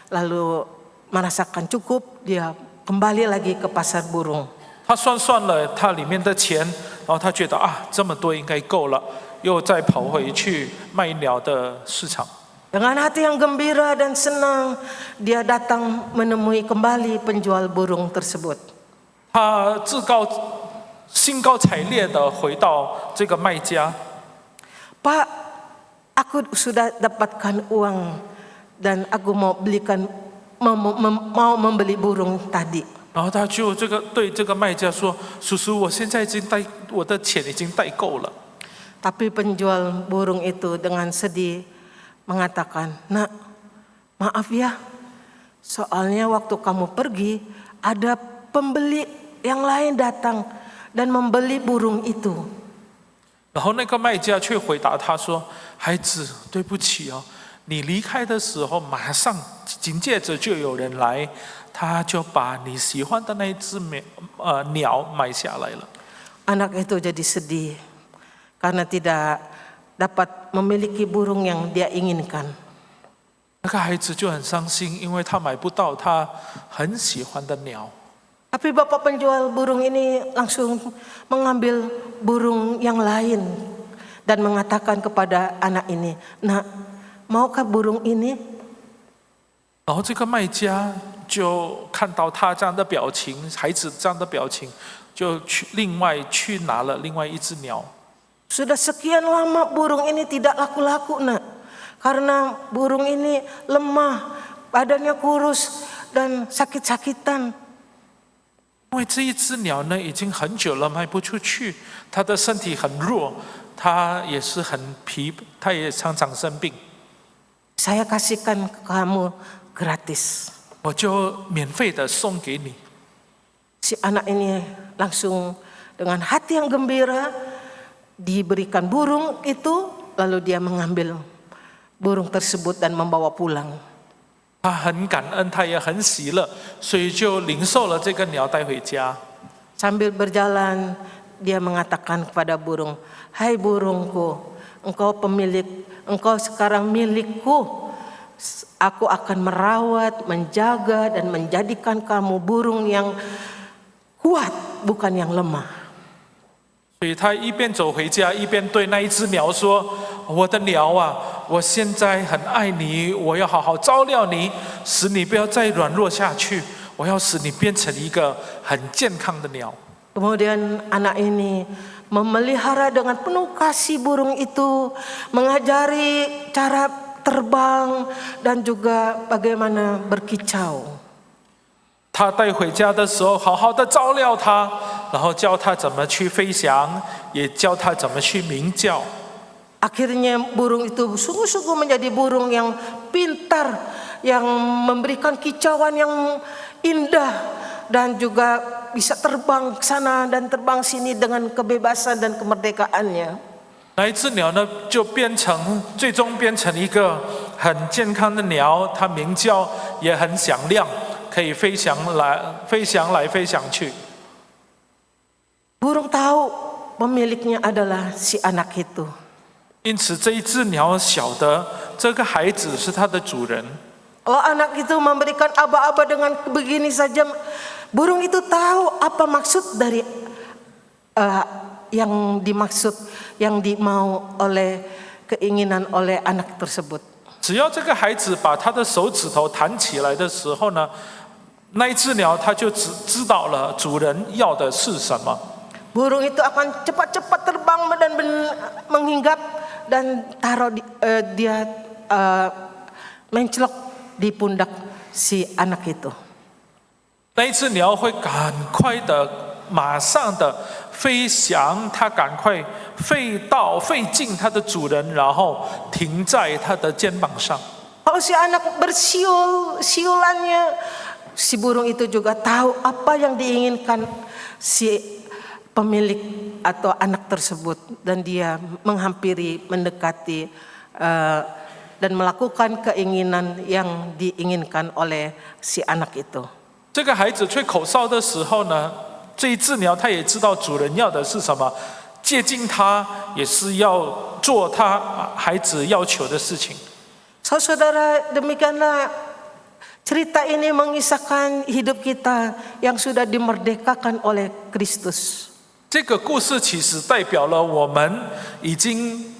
Speaker 4: lalu merasakan cukup, dia kembali lagi ke pasar burung.
Speaker 5: 他算了他里面的钱，然后他觉得这么多应该够了，又再跑回去卖鸟的市场。
Speaker 4: Dengan hati yang gembira dan senang, dia datang menemui kembali penjual burung tersebut.
Speaker 5: 他兴高采烈的回到这个卖家，
Speaker 4: "Pak, aku sudah dapatkan uang dan aku mau membeli burung tadi."
Speaker 5: 然后他就对这个卖家说：“叔叔，我现在我的钱已经带够了。”
Speaker 4: Tapi penjual burung itu dengan sedih mengatakan, "Nak, maaf ya, soalnya waktu kamu pergi ada pembeli yang lain datang dan membeli burung itu."
Speaker 5: 然后那个卖家却回答他说：“孩子，对不起哦，你离开的时候，马上紧接着就有人来，他就把你喜欢的那一只鸟买下来了。”
Speaker 4: Anak itu jadi sedih karena tidak dapat memiliki burung yang dia inginkan.
Speaker 5: 那个孩子就很伤心，因为他买不到他很喜欢的鸟。
Speaker 4: Tapi bapak penjual burung ini langsung mengambil burung yang lain dan mengatakan kepada anak ini, "Nak, maukah burung ini?"
Speaker 5: 然后这个卖家就看到他这样的表情，孩子这样的表情，就另外去拿了另外一只鸟。
Speaker 4: Sudah sekian lama burung ini tidak laku-laku, Nak. Karena burung ini lemah, badannya kurus dan sakit-sakitan.
Speaker 5: 因为这一只鸟呢，已经很久了卖不出去，它的身体很弱，它也是很疲，它也常常生病。
Speaker 4: Saya kasihkan ke kamu gratis.
Speaker 5: 我就免费的送给你。
Speaker 4: Si anak ini langsung dengan hati yang gembira diberikan burung itu, lalu dia mengambil burung tersebut dan membawa pulang.
Speaker 5: 他很感恩，他也很喜乐，所以就领受了这个鸟带回家。
Speaker 4: Sambil berjalan, dia mengatakan kepada burung, "Hai burungku, engkau pemilik, engkau sekarang milikku. Aku akan merawat, menjaga dan menjadikan kamu burung yang kuat, bukan yang lemah."
Speaker 5: 所以他一边走回家，一边对那一只鸟说：“我的鸟啊，我现在很爱你，我要好好照料你，使你不要再软弱下去。我要使你变成一个很健康的鸟。”
Speaker 4: Kemudian anak ini memelihara dengan penuh kasih burung itu, mengajari cara terbang dan juga bagaimana berkicau.
Speaker 5: 他带回家的时候，好好的照料它，然后教它怎么去飞翔，也教它怎么去鸣叫。
Speaker 4: Akhirnya burung itu sungguh-sungguh menjadi burung yang pintar, yang memberikan kicauan yang indah dan juga bisa terbang ke sana dan terbang sini dengan kebebasan dan kemerdekaannya.
Speaker 5: 那一只鸟呢，最终变成一个很健康的鸟，它鸣叫也很响亮，可以飞翔来飞翔去。
Speaker 4: Burung tahu pemiliknya adalah si anak itu.
Speaker 5: 因此，这一只鸟晓得这个孩子是它的主人。
Speaker 4: Kalau anak itu memberikan aba-aba dengan begini saja, burung itu tahu apa maksud dari yang dimaksud, yang dimau oleh keinginan oleh anak tersebut.
Speaker 5: 只要这个孩子把他的手指头弹起来的时候呢，那一只鸟它就知道了主人要的是什么。
Speaker 4: Burung itu akan cepat-cepat terbang dan menghinggap dan taruh dia mencelok di pundak si anak itu.
Speaker 5: 那一只鸟会赶快的、马上的飞翔，它赶快飞进它的主人，然后停在它的肩膀上。
Speaker 4: Kalau si anak bersiul, siulannya, si burung itu juga tahu apa yang diinginkan si pemilik atau anak tersebut, dan dia menghampiri, mendekati dan melakukan keinginan yang diinginkan oleh si anak itu.
Speaker 5: 这个孩子吹口哨的时候呢，这一只鸟它也知道主人要的是什么，接近它也是要做它孩子要求的事情。
Speaker 4: Saudara, demikianlah cerita ini mengisahkan hidup kita yang sudah dimerdekakan oleh Kristus.
Speaker 5: 这个故事其实代表了我们已经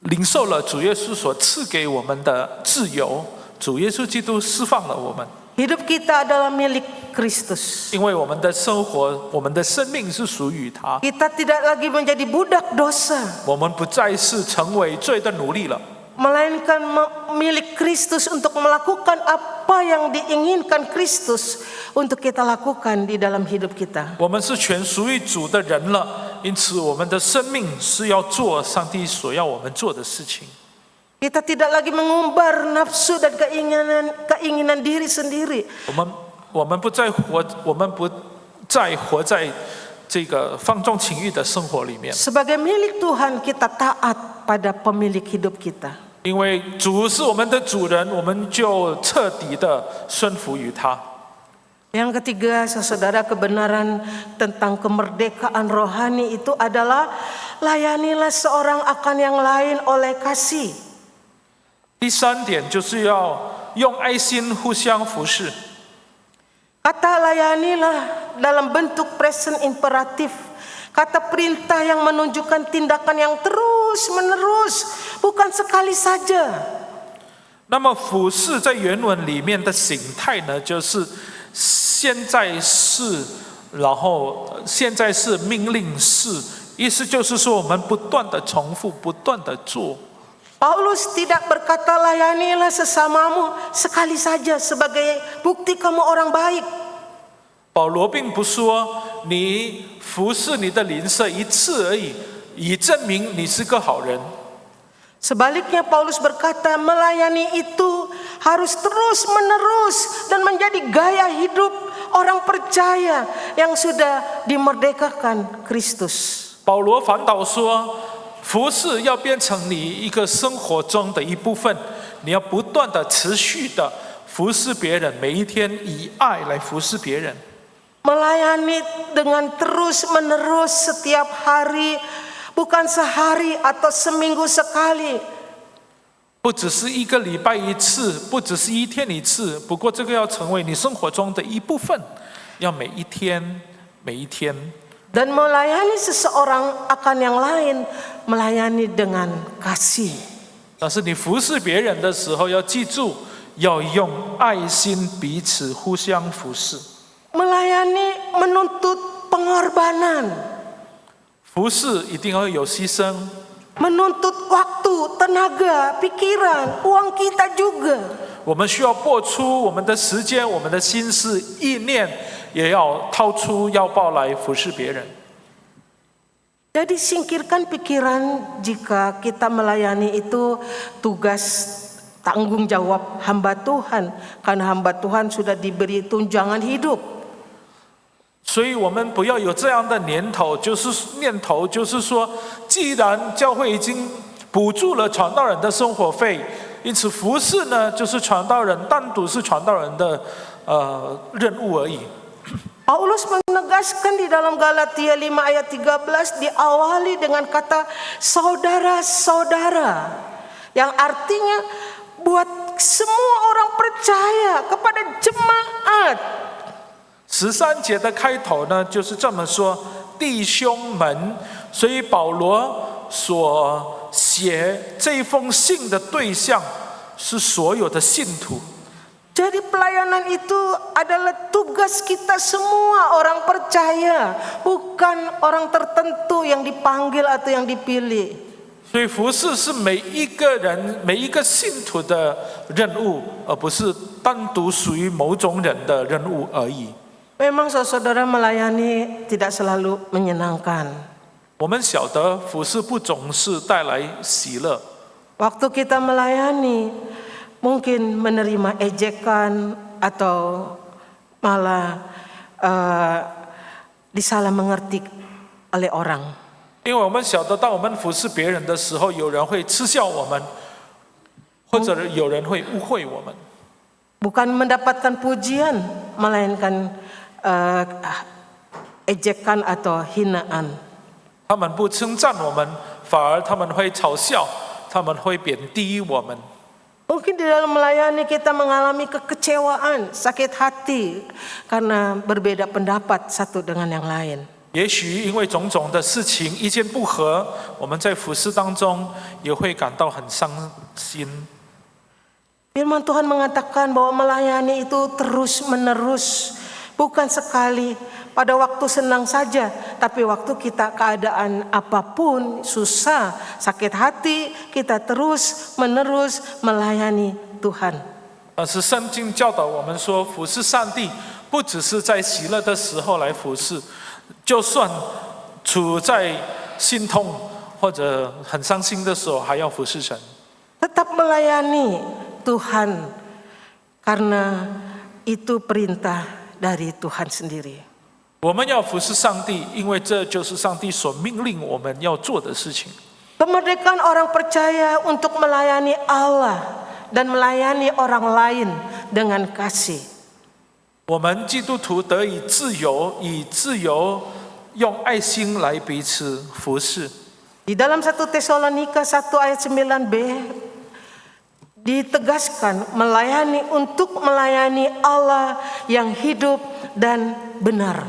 Speaker 5: 领受了主耶稣所赐给我们的自由，主耶稣基督释放了我们。
Speaker 4: Hidup kita adalah milik Kristus.
Speaker 5: 因为我们的生活、我们的生命是属于他，
Speaker 4: Kita tidak lagi menjadi budak dosa,
Speaker 5: 我们不再是成为罪的奴隶了，
Speaker 4: melainkan milik Kristus untuk melakukan apa yang diinginkan Kristus untuk kita lakukan di dalam hidup kita.
Speaker 5: 我们是全属于主的人了。因此，我们的生命是要做上帝所要我们做的事情。
Speaker 4: Kita tidak lagi mengumbar nafsu dan keinginan diri sendiri.
Speaker 5: 我们不再活在这个放纵情欲的生活里面，
Speaker 4: Sebagai milik Tuhan, kita taat pada pemilik hidup kita.
Speaker 5: 因为主是我们的主人，我们就彻底的顺服于他。
Speaker 4: Yang ketiga, saudara, kebenaran tentang kemerdekaan rohani itu adalah layanilah seorang akan yang lain oleh kasih.
Speaker 5: 第三点就是要用爱心互相服侍。
Speaker 4: Kata layanilah dalam bentuk present imperatif. Kata perintah yang menunjukkan tindakan yang terus menerus, bukan sekali saja.
Speaker 5: 那么服侍在原文里面的形态呢，就是现在式，然后现在是命令式，意思就是说我们不断的重复，不断的做。
Speaker 4: Paulus tidak berkata layanilah sesamamu sekali saja sebagai bukti kamu orang baik.
Speaker 5: 保罗并不说你服侍你的邻舍一次而已，以证明你是个好人。
Speaker 4: Sebaliknya Paulus berkata melayani itu harus terus menerus dan menjadi gaya hidup orang percaya yang sudah dimerdekakan Kristus.
Speaker 5: 保罗反倒说，服侍要变成你一个生活中的一部分，你要不断的、持续的服侍别人，每一天以爱来服侍别人。
Speaker 4: Melayani dengan terus menerus setiap hari, bukan sehari atau seminggu sekali.
Speaker 5: 不只是一个礼拜一次，不只是一天一次，不过这个要成为你生活中的一部分，要每一天、每一天。
Speaker 4: Dan melayani seseorang akan yang lain, melayani dengan kasih.
Speaker 5: 但是你服侍别人的时候，要记住，要用爱心彼此互相服侍。
Speaker 4: Melayani menuntut pengorbanan,
Speaker 5: 服侍一定要有牺牲，
Speaker 4: menuntut waktu, tenaga, pikiran, uang kita juga.
Speaker 5: 我们需要拨出我们的时间、我们的心思、意念，也要掏出腰包来服侍别人。
Speaker 4: Jadi singkirkan pikiran jika kita melayani itu tugas tanggung jawab hamba Tuhan, karena hamba Tuhan sudah diberi tunjangan hidup.
Speaker 5: 所以我们不要有这样的念头，就是说，既然教会已经补助了传道人的生活费，因此服侍呢，就是传道人单独是传道人的任务而已。
Speaker 4: Paulus menegaskan di dalam Galatia 5 ayat 13 diawali dengan kata saudara-saudara, yang artinya buat semua orang percaya, kepada jemaat.
Speaker 5: 13节的开头呢，就是这么说，弟兄们。所以保罗所写这封信的对象是所有的信徒。
Speaker 4: Jadi pelayanan itu adalah tugas kita semua orang percaya, bukan orang tertentu yang dipanggil atau yang dipilih.
Speaker 5: 所以服侍是每一个人、每一个信徒的任务，而不是单独属于某种人的任务而已。
Speaker 4: Memang saudara melayani tidak selalu menyenangkan.
Speaker 5: 我们晓得服侍不总是带来喜乐，
Speaker 4: Waktu kita melayani, mungkin menerima ejekan atau malah disalah mengerti oleh orang.
Speaker 5: 因为我们晓得，当我们服侍别人的时候，有人会嗤笑我们，或者有人会误会我们。
Speaker 4: Bukan mendapatkan pujian, melainkan ejekan atau hinaan.
Speaker 5: 他们不称赞我们，反而他们会嘲笑，他们会贬低我们。
Speaker 4: Mungkin di dalam melayani kita mengalami kekecewaan, sakit hati karena berbeda pendapat satu dengan yang lain.
Speaker 5: 也许因为种种的事情意见不合，我们在服侍当中也会感到很伤心。
Speaker 4: Firman Tuhan mengatakan bahwa melayani itu terus menerus, bukan sekali pada waktu senang saja, tapi waktu kita keadaan apapun susah, sakit hati, kita terus menerus melayani Tuhan.
Speaker 5: 但是圣经教导我们说，服侍上帝不只是在喜乐的时候来服侍，就算处在心痛或者很伤心的时候，还要服侍神。
Speaker 4: Tetap melayani Tuhan karena itu perintah dari Tuhan sendiri.
Speaker 5: 我们要服侍上帝，因为这就是上帝所命令我们要做的事情。
Speaker 4: Kemerdekaan orang percaya untuk melayani Allah dan melayani orang lain dengan kasih.
Speaker 5: 我们基督徒得以自由，以自由用爱心来彼此服侍。
Speaker 4: Di dalam 1 Tesalonika 1 ayat 9b ditegaskan untuk melayani Allah yang hidup dan benar.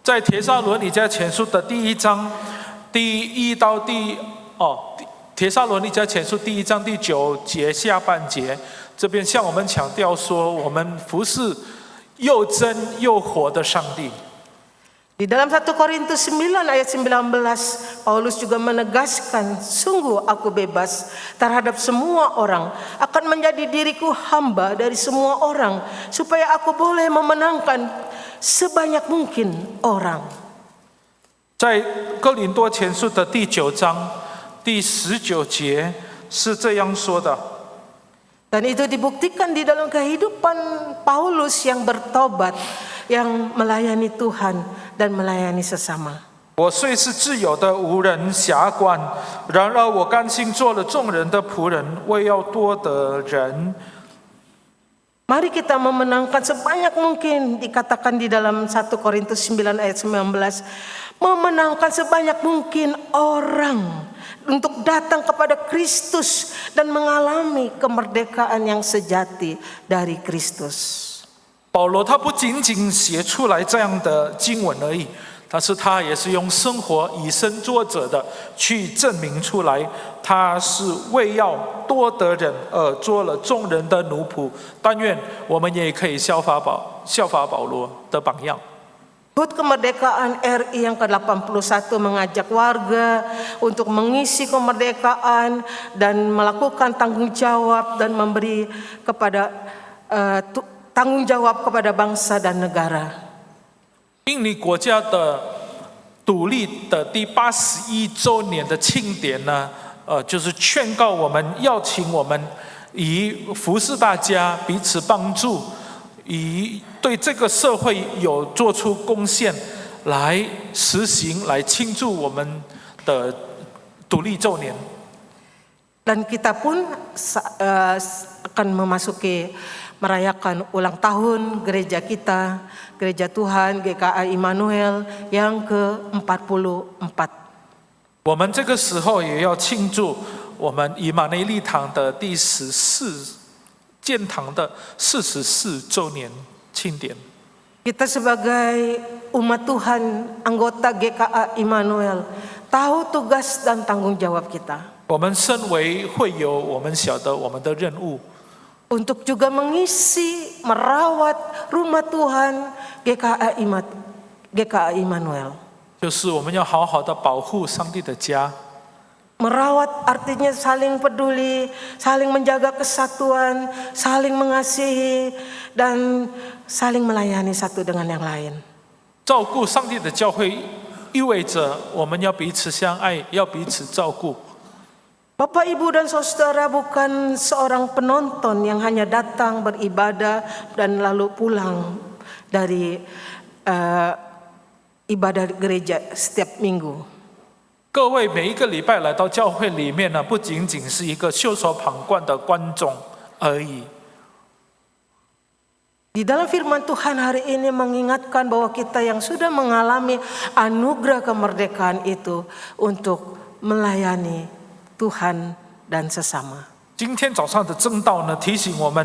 Speaker 5: 在帖撒罗尼迦前书的第1章帖撒罗尼迦前书第1章第9节下半节，这边向我们强调说，我们服侍又真又活的上帝。
Speaker 4: Di dalam 1 Korintus 9 ayat 19, Paulus juga menegaskan, sungguh aku bebas terhadap semua orang, akan menjadi diriku hamba dari semua orang, supaya aku boleh memenangkan sebanyak mungkin orang.
Speaker 5: 在哥林多前书的第9章第19节是这样说的。
Speaker 4: Dan itu dibuktikan di dalam kehidupan Paulus yang bertobat, yang melayani Tuhan dan melayani sesama.
Speaker 5: 我虽是自由的，无人辖管，然而我甘心做了众人的仆人，为要多得人。
Speaker 4: Mari kita memenangkan sebanyak mungkin, dikatakan di dalam 1 Korintus 9 ayat 19, memenangkan sebanyak mungkin orang untuk datang kepada Kristus dan mengalami kemerdekaan yang sejati dari Kristus.
Speaker 5: 保罗他不仅仅写出来这样的经文而已，但是他也是用生活以身作则的去证明出来，他是为要多得人而做了众人的奴仆。但愿我们也可以效法保罗的榜样。
Speaker 4: HUT Kemerdekaan RI yang ke-81 mengajak warga untuk mengisi kemerdekaan dan melakukan tanggung jawab dan memberi tanggung jawab kepada bangsa dan negara.
Speaker 5: 印尼国家的独立的第81周年的庆典呢，就是劝告我们，邀请我们以服侍大家、彼此帮助，以对这个社会有做出贡献，来实行、来庆祝我们的独立周年。
Speaker 4: Dan kita pun akan merayakan ulang tahun gereja kita, Gereja Tuhan GKA Immanuel yang ke-44.
Speaker 5: 我们这个时候也要庆祝我们以马内利堂的第14建堂的44周年庆典。
Speaker 4: Kita sebagai umat Tuhan, anggota GKA Immanuel, tahu tugas dan tanggung jawab kita.
Speaker 5: 我们身为会友，我们晓得我们的任务，
Speaker 4: Untuk juga mengisi, merawat rumah Tuhan GKA Immanuel.
Speaker 5: 就是我们要好好的保护上帝的家。
Speaker 4: Merawat artinya saling peduli, saling menjaga kesatuan, saling mengasihi, dan saling melayani satu dengan yang lain.
Speaker 5: 照顾上帝的教会意味着我们要彼此相爱，要彼此照顾。
Speaker 4: Bapak, Ibu, dan Saudara bukan seorang penonton yang hanya datang beribadah dan lalu pulang dari ibadah gereja setiap minggu.
Speaker 5: 各位每一个礼拜来到教会里面呢，不仅仅是一个袖手旁观的观众而已。
Speaker 4: Di dalam firman Tuhan hari ini mengingatkan bahwa kita yang sudah mengalami anugerah kemerdekaan itu untuk melayani Tuhan dan sesama.
Speaker 5: 今天早上的正道呢，提醒我们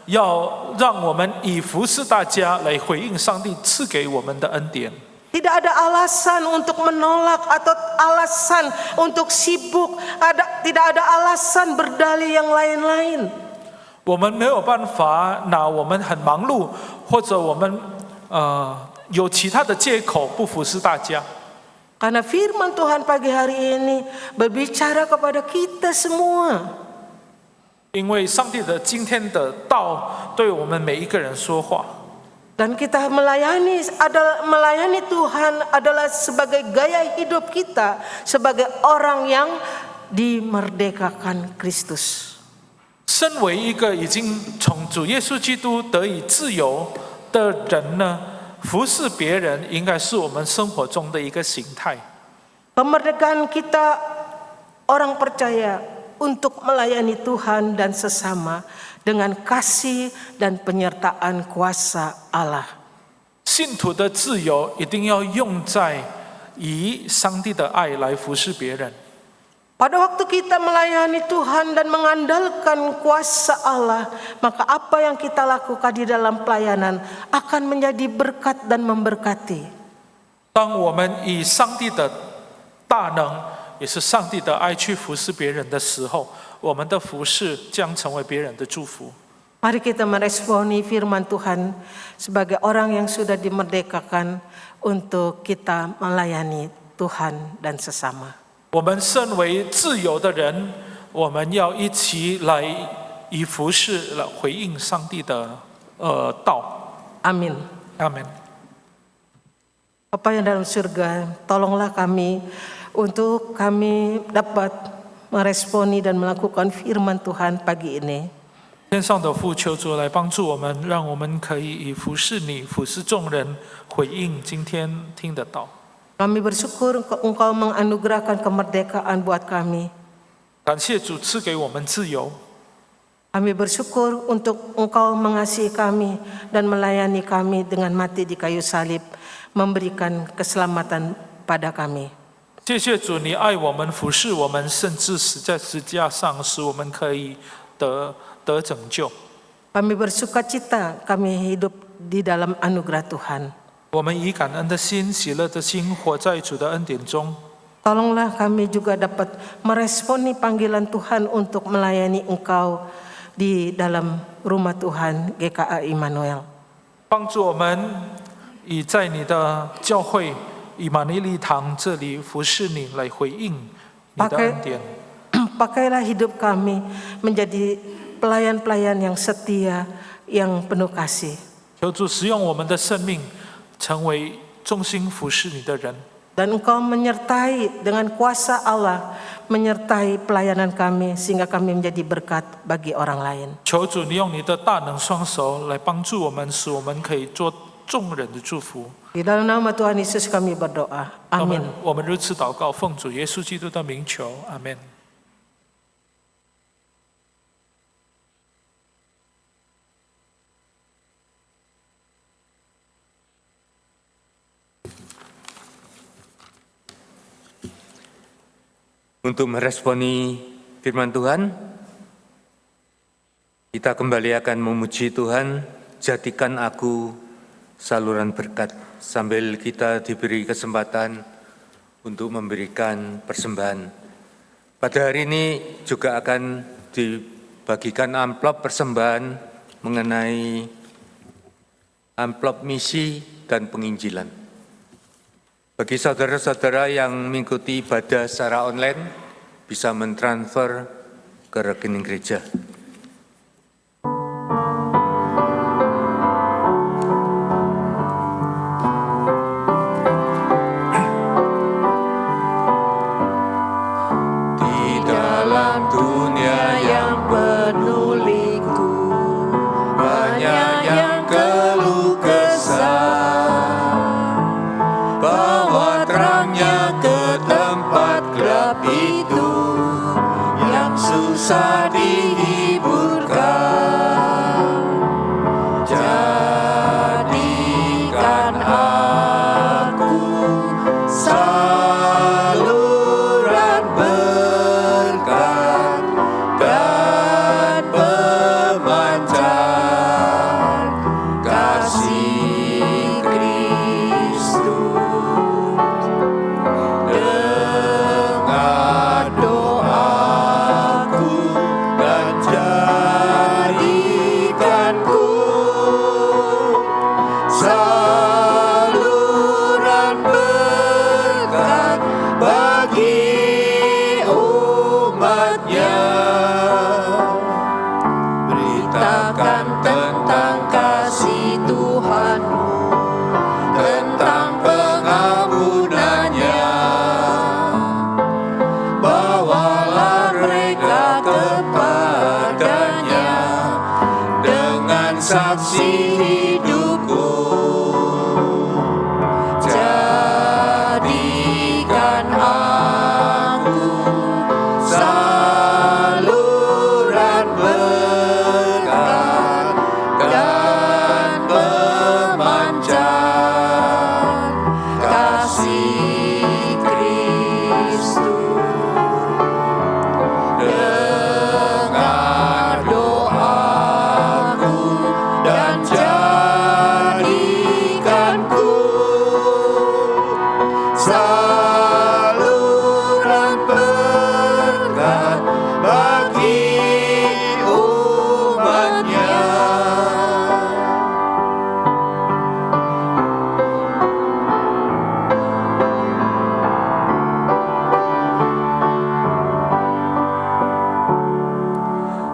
Speaker 5: 要让我们以服侍大家来回应上帝赐给我们的恩典。
Speaker 4: Tidak ada alasan untuk menolak atau alasan untuk sibuk, tidak ada alasan berdalih yang lain-lain.
Speaker 5: 我们没有办法拿我们很忙碌，或者我们有其他的借口不服侍大家。
Speaker 4: Karena firman Tuhan pagi hari ini berbicara kepada kita semua.
Speaker 5: 因为上帝的今天的道对我们每一个人说话。
Speaker 4: Dan kita melayani Tuhan adalah sebagai gaya hidup kita, sebagai orang yang dimerdekakan Kristus.
Speaker 5: 身为一个已经从主耶稣基督得以自由的人呢，服侍别人应该是我们生活中的一个形态。
Speaker 4: Kemerdekaan kita orang percaya untuk melayani Tuhan dan sesama dengan kasih dan penyertaan kuasa Allah.
Speaker 5: 信徒的自由一定要用在以上帝的爱来服侍别人。
Speaker 4: Pada waktu kita melayani Tuhan dan mengandalkan kuasa Allah, maka apa yang kita lakukan di dalam pelayanan akan menjadi berkat dan memberkati.
Speaker 5: 当我们以上帝的大能，也是上帝的爱去服侍别人的时候，我们的服侍将成为别人的祝福。
Speaker 4: Mari kita meresponi firman Tuhan sebagai orang yang sudah dimerdekakan untuk kita melayani Tuhan dan sesama.
Speaker 5: 我们身为自由的人，我们要一起来以服侍来回应上帝的道。
Speaker 4: Amin.
Speaker 5: 阿门。
Speaker 4: Bapa yang dalam surga, tolonglah kami untuk kami dapat meresponi dan melakukan firman Tuhan pagi ini.
Speaker 5: 天上的父，求主来帮助我们，让我们可以以服侍你、服侍众人，回应今天听得到。
Speaker 4: Kami bersyukur Engkau menganugerahkan kemerdekaan buat kami.
Speaker 5: 感谢主赐给我们自由。
Speaker 4: Kami bersyukur untuk Engkau mengasihi kami dan melayani kami dengan mati di kayu salib, memberikan keselamatan pada kami.
Speaker 5: 谢谢主，你爱我们，服侍我们，甚至死在十字架上，使我们可以得拯救。
Speaker 4: Kami bersukacita kami hidup di dalam anugerah Tuhan.
Speaker 5: 我们以感恩的心、喜乐的心，活在主的恩典中。
Speaker 4: Tolonglah kami juga dapat meresponi panggilan Tuhan untuk melayani Engkau di dalam rumah Tuhan GKA Immanuel.
Speaker 5: 帮助我们以在你的教会以马内利堂这里服侍你，来回应你的恩典。
Speaker 4: Pakailah hidup kami menjadi pelayan-pelayan yang setia, yang penuh kasih.
Speaker 5: 求主使用我们的生命，成为忠心服侍你的人。
Speaker 4: Dan Engkau menyertai dengan kuasa Allah, menyertai pelayanan kami sehingga kami menjadi berkat bagi orang lain.
Speaker 5: 求主你用你的大能双手来帮助我们，使我们可以做众人的祝福。
Speaker 4: Di dalam nama Tuhan Yesus kami berdoa. Amin.
Speaker 5: 我们如此祷告，奉主耶稣基督的名求，阿门。
Speaker 2: Untuk meresponi firman Tuhan, kita kembali akan memuji Tuhan, jadikan aku saluran berkat, sambil kita diberi kesempatan untuk memberikan persembahan. Pada hari ini juga akan dibagikan amplop persembahan mengenai amplop misi dan penginjilan. Bagi saudara-saudara yang mengikuti ibadah secara online, bisa mentransfer ke rekening gereja.
Speaker 3: Susah dihiburkan, jadikan aku saluran berkat dan pemancar kasih Kristus. Dengar doaku dan jadikanku saluran berkat bagi umatnya. Beritakan tentang kasih Tuhanmu, tentang pengampunannya. Bawalah mereka kepadanya dengan saksi hidupku. Jadikan aku saluran berkat dan pemancar kasih Kristus. Dengar doaku dan jadikanku saluran berkat bagi umatnya.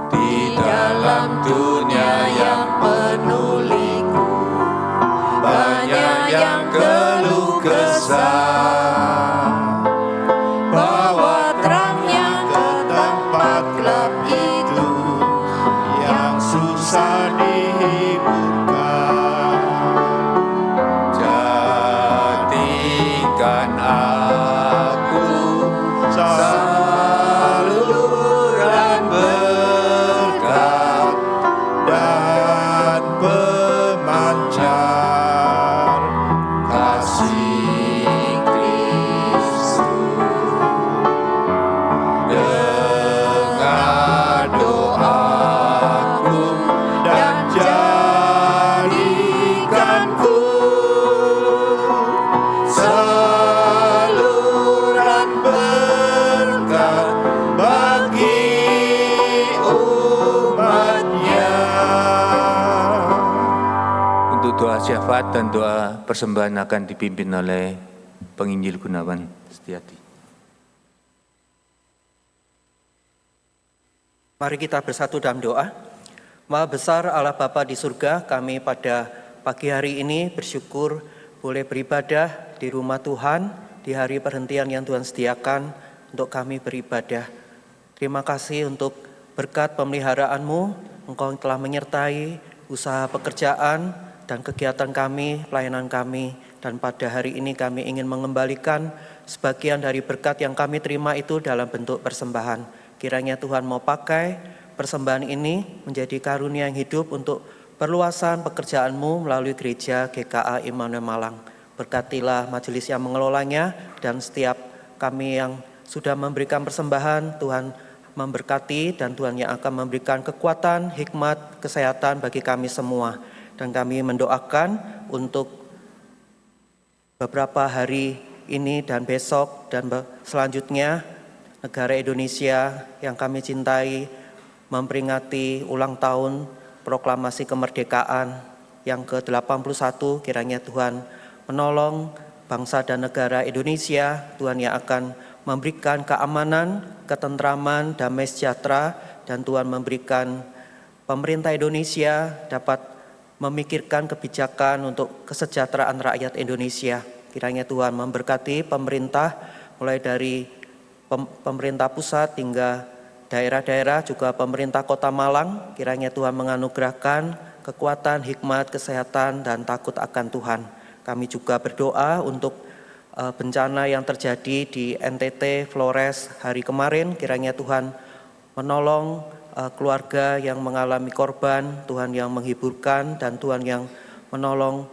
Speaker 3: Di dalam dunia yang penuh liku, banyak yang keluh kesah. Bawa terangnya ke tempat gelap itu yang susah dihiburkan. Jadikan aku saluran berkat dan pemancar kasih Kristus. Dengar doaku dan jadikanku saluran berkat bagi umatnya.
Speaker 2: Untuk doa syafaat dan doa persembahan akan dipimpin oleh Penginjil Gunawan Setiati.
Speaker 7: Mari kita bersatu dalam doa. Maha besar Allah Bapa di surga, kami pada pagi hari ini bersyukur boleh beribadah di rumah Tuhan di hari perhentian yang Tuhan sediakan untuk kami beribadah. Terima kasih untuk berkat pemeliharaan-Mu, Engkau telah menyertai usaha pekerjaan dan kegiatan kami, pelayanan kami, dan pada hari ini kami ingin mengembalikan sebagian dari berkat yang kami terima itu dalam bentuk persembahan. Kiranya Tuhan mau pakai persembahan ini menjadi karunia yang hidup untuk perluasan pekerjaan-Mu melalui gereja GKA Immanuel Malang. Berkatilah majelis yang mengelolanya dan setiap kami yang sudah memberikan persembahan, Tuhan memberkati dan Tuhan yang akan memberikan kekuatan, hikmat, kesehatan bagi kami semua. Dan kami mendoakan untuk beberapa hari ini dan besok dan selanjutnya negara Indonesia yang kami cintai memperingati ulang tahun proklamasi kemerdekaan yang ke-81. Kiranya Tuhan menolong bangsa dan negara Indonesia, Tuhan yang akan memberikan keamanan, ketentraman, damai sejahtera, dan Tuhan memberikan pemerintah Indonesia dapat memikirkan kebijakan untuk kesejahteraan rakyat Indonesia. Kiranya Tuhan memberkati pemerintah, mulai dari pemerintah pusat hingga daerah-daerah, juga pemerintah Kota Malang. Kiranya Tuhan menganugerahkan kekuatan, hikmat, kesehatan, dan takut akan Tuhan. Kami juga berdoa untuk bencana yang terjadi di NTT, Flores hari kemarin. Kiranya Tuhan menolong keluarga yang mengalami korban, Tuhan yang menghiburkan, dan Tuhan yang menolong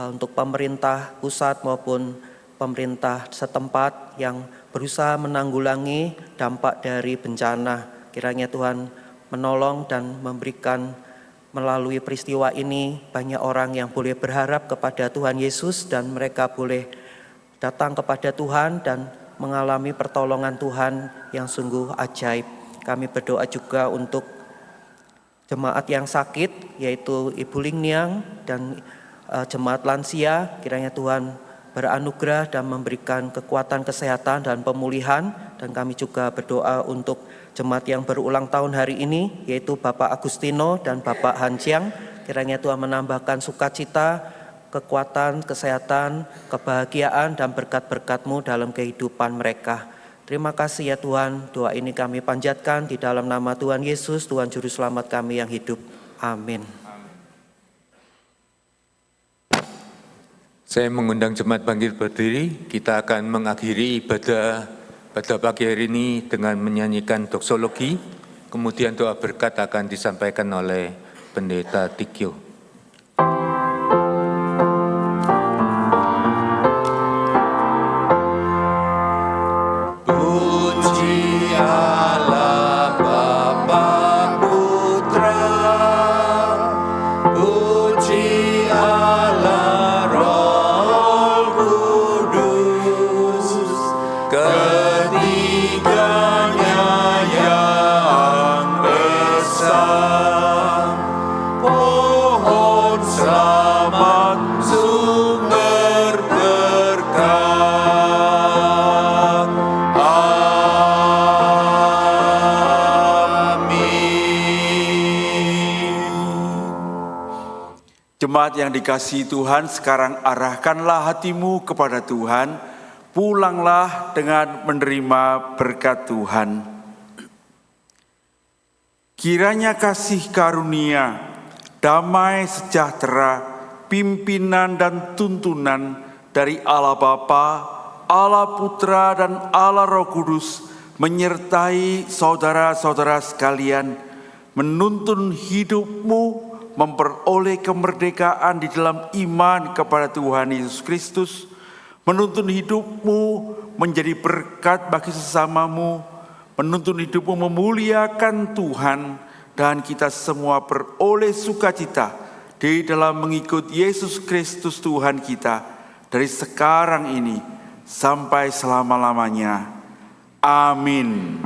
Speaker 7: untuk pemerintah pusat maupun pemerintah setempat yang berusaha menanggulangi dampak dari bencana. Kiranya Tuhan menolong dan memberikan melalui peristiwa ini banyak orang yang boleh berharap kepada Tuhan Yesus dan mereka boleh datang kepada Tuhan dan mengalami pertolongan Tuhan yang sungguh ajaib. Kami berdoa juga untuk jemaat yang sakit, yaitu Ibu Lingniang dan jemaat lansia. Kiranya Tuhan beranugerah dan memberikan kekuatan kesehatan dan pemulihan. Dan kami juga berdoa untuk jemaat yang berulang tahun hari ini, yaitu Bapak Agustino dan Bapak Hanjiang. Kiranya Tuhan menambahkan sukacita, kekuatan, kesehatan, kebahagiaan, dan berkat-berkat-Mu dalam kehidupan mereka. Terima kasih ya Tuhan, doa ini kami panjatkan di dalam nama Tuhan Yesus, Tuhan Juru Selamat kami yang hidup. Amin.
Speaker 2: Saya mengundang jemaat bangkit berdiri. Kita akan mengakhiri ibadah pada pagi hari ini dengan menyanyikan doksologi. Kemudian doa berkat akan disampaikan oleh Pendeta Tikyo.
Speaker 3: Jemaat yang dikasihi Tuhan, sekarang arahkanlah hatimu kepada Tuhan, pulanglah dengan menerima berkat Tuhan. Kiranya kasih karunia, damai sejahtera, pimpinan dan tuntunan dari Allah Bapa, Allah Putra dan Allah Roh Kudus menyertai saudara-saudara sekalian, menuntun hidupmu memperoleh kemerdekaan di dalam iman kepada Tuhan Yesus Kristus, menuntun hidupmu menjadi berkat bagi sesamamu, menuntun hidupmu memuliakan Tuhan, dan kita semua beroleh sukacita di dalam mengikut Yesus Kristus Tuhan kita dari sekarang ini sampai selama-lamanya. Amin.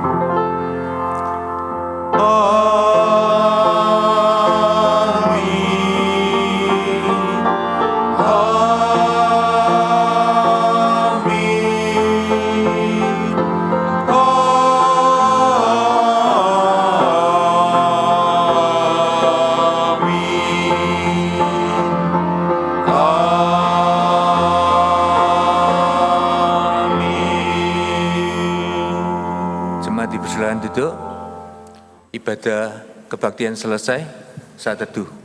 Speaker 2: Dipersilakan duduk. Ibadah kebaktian selesai. Saat teduh.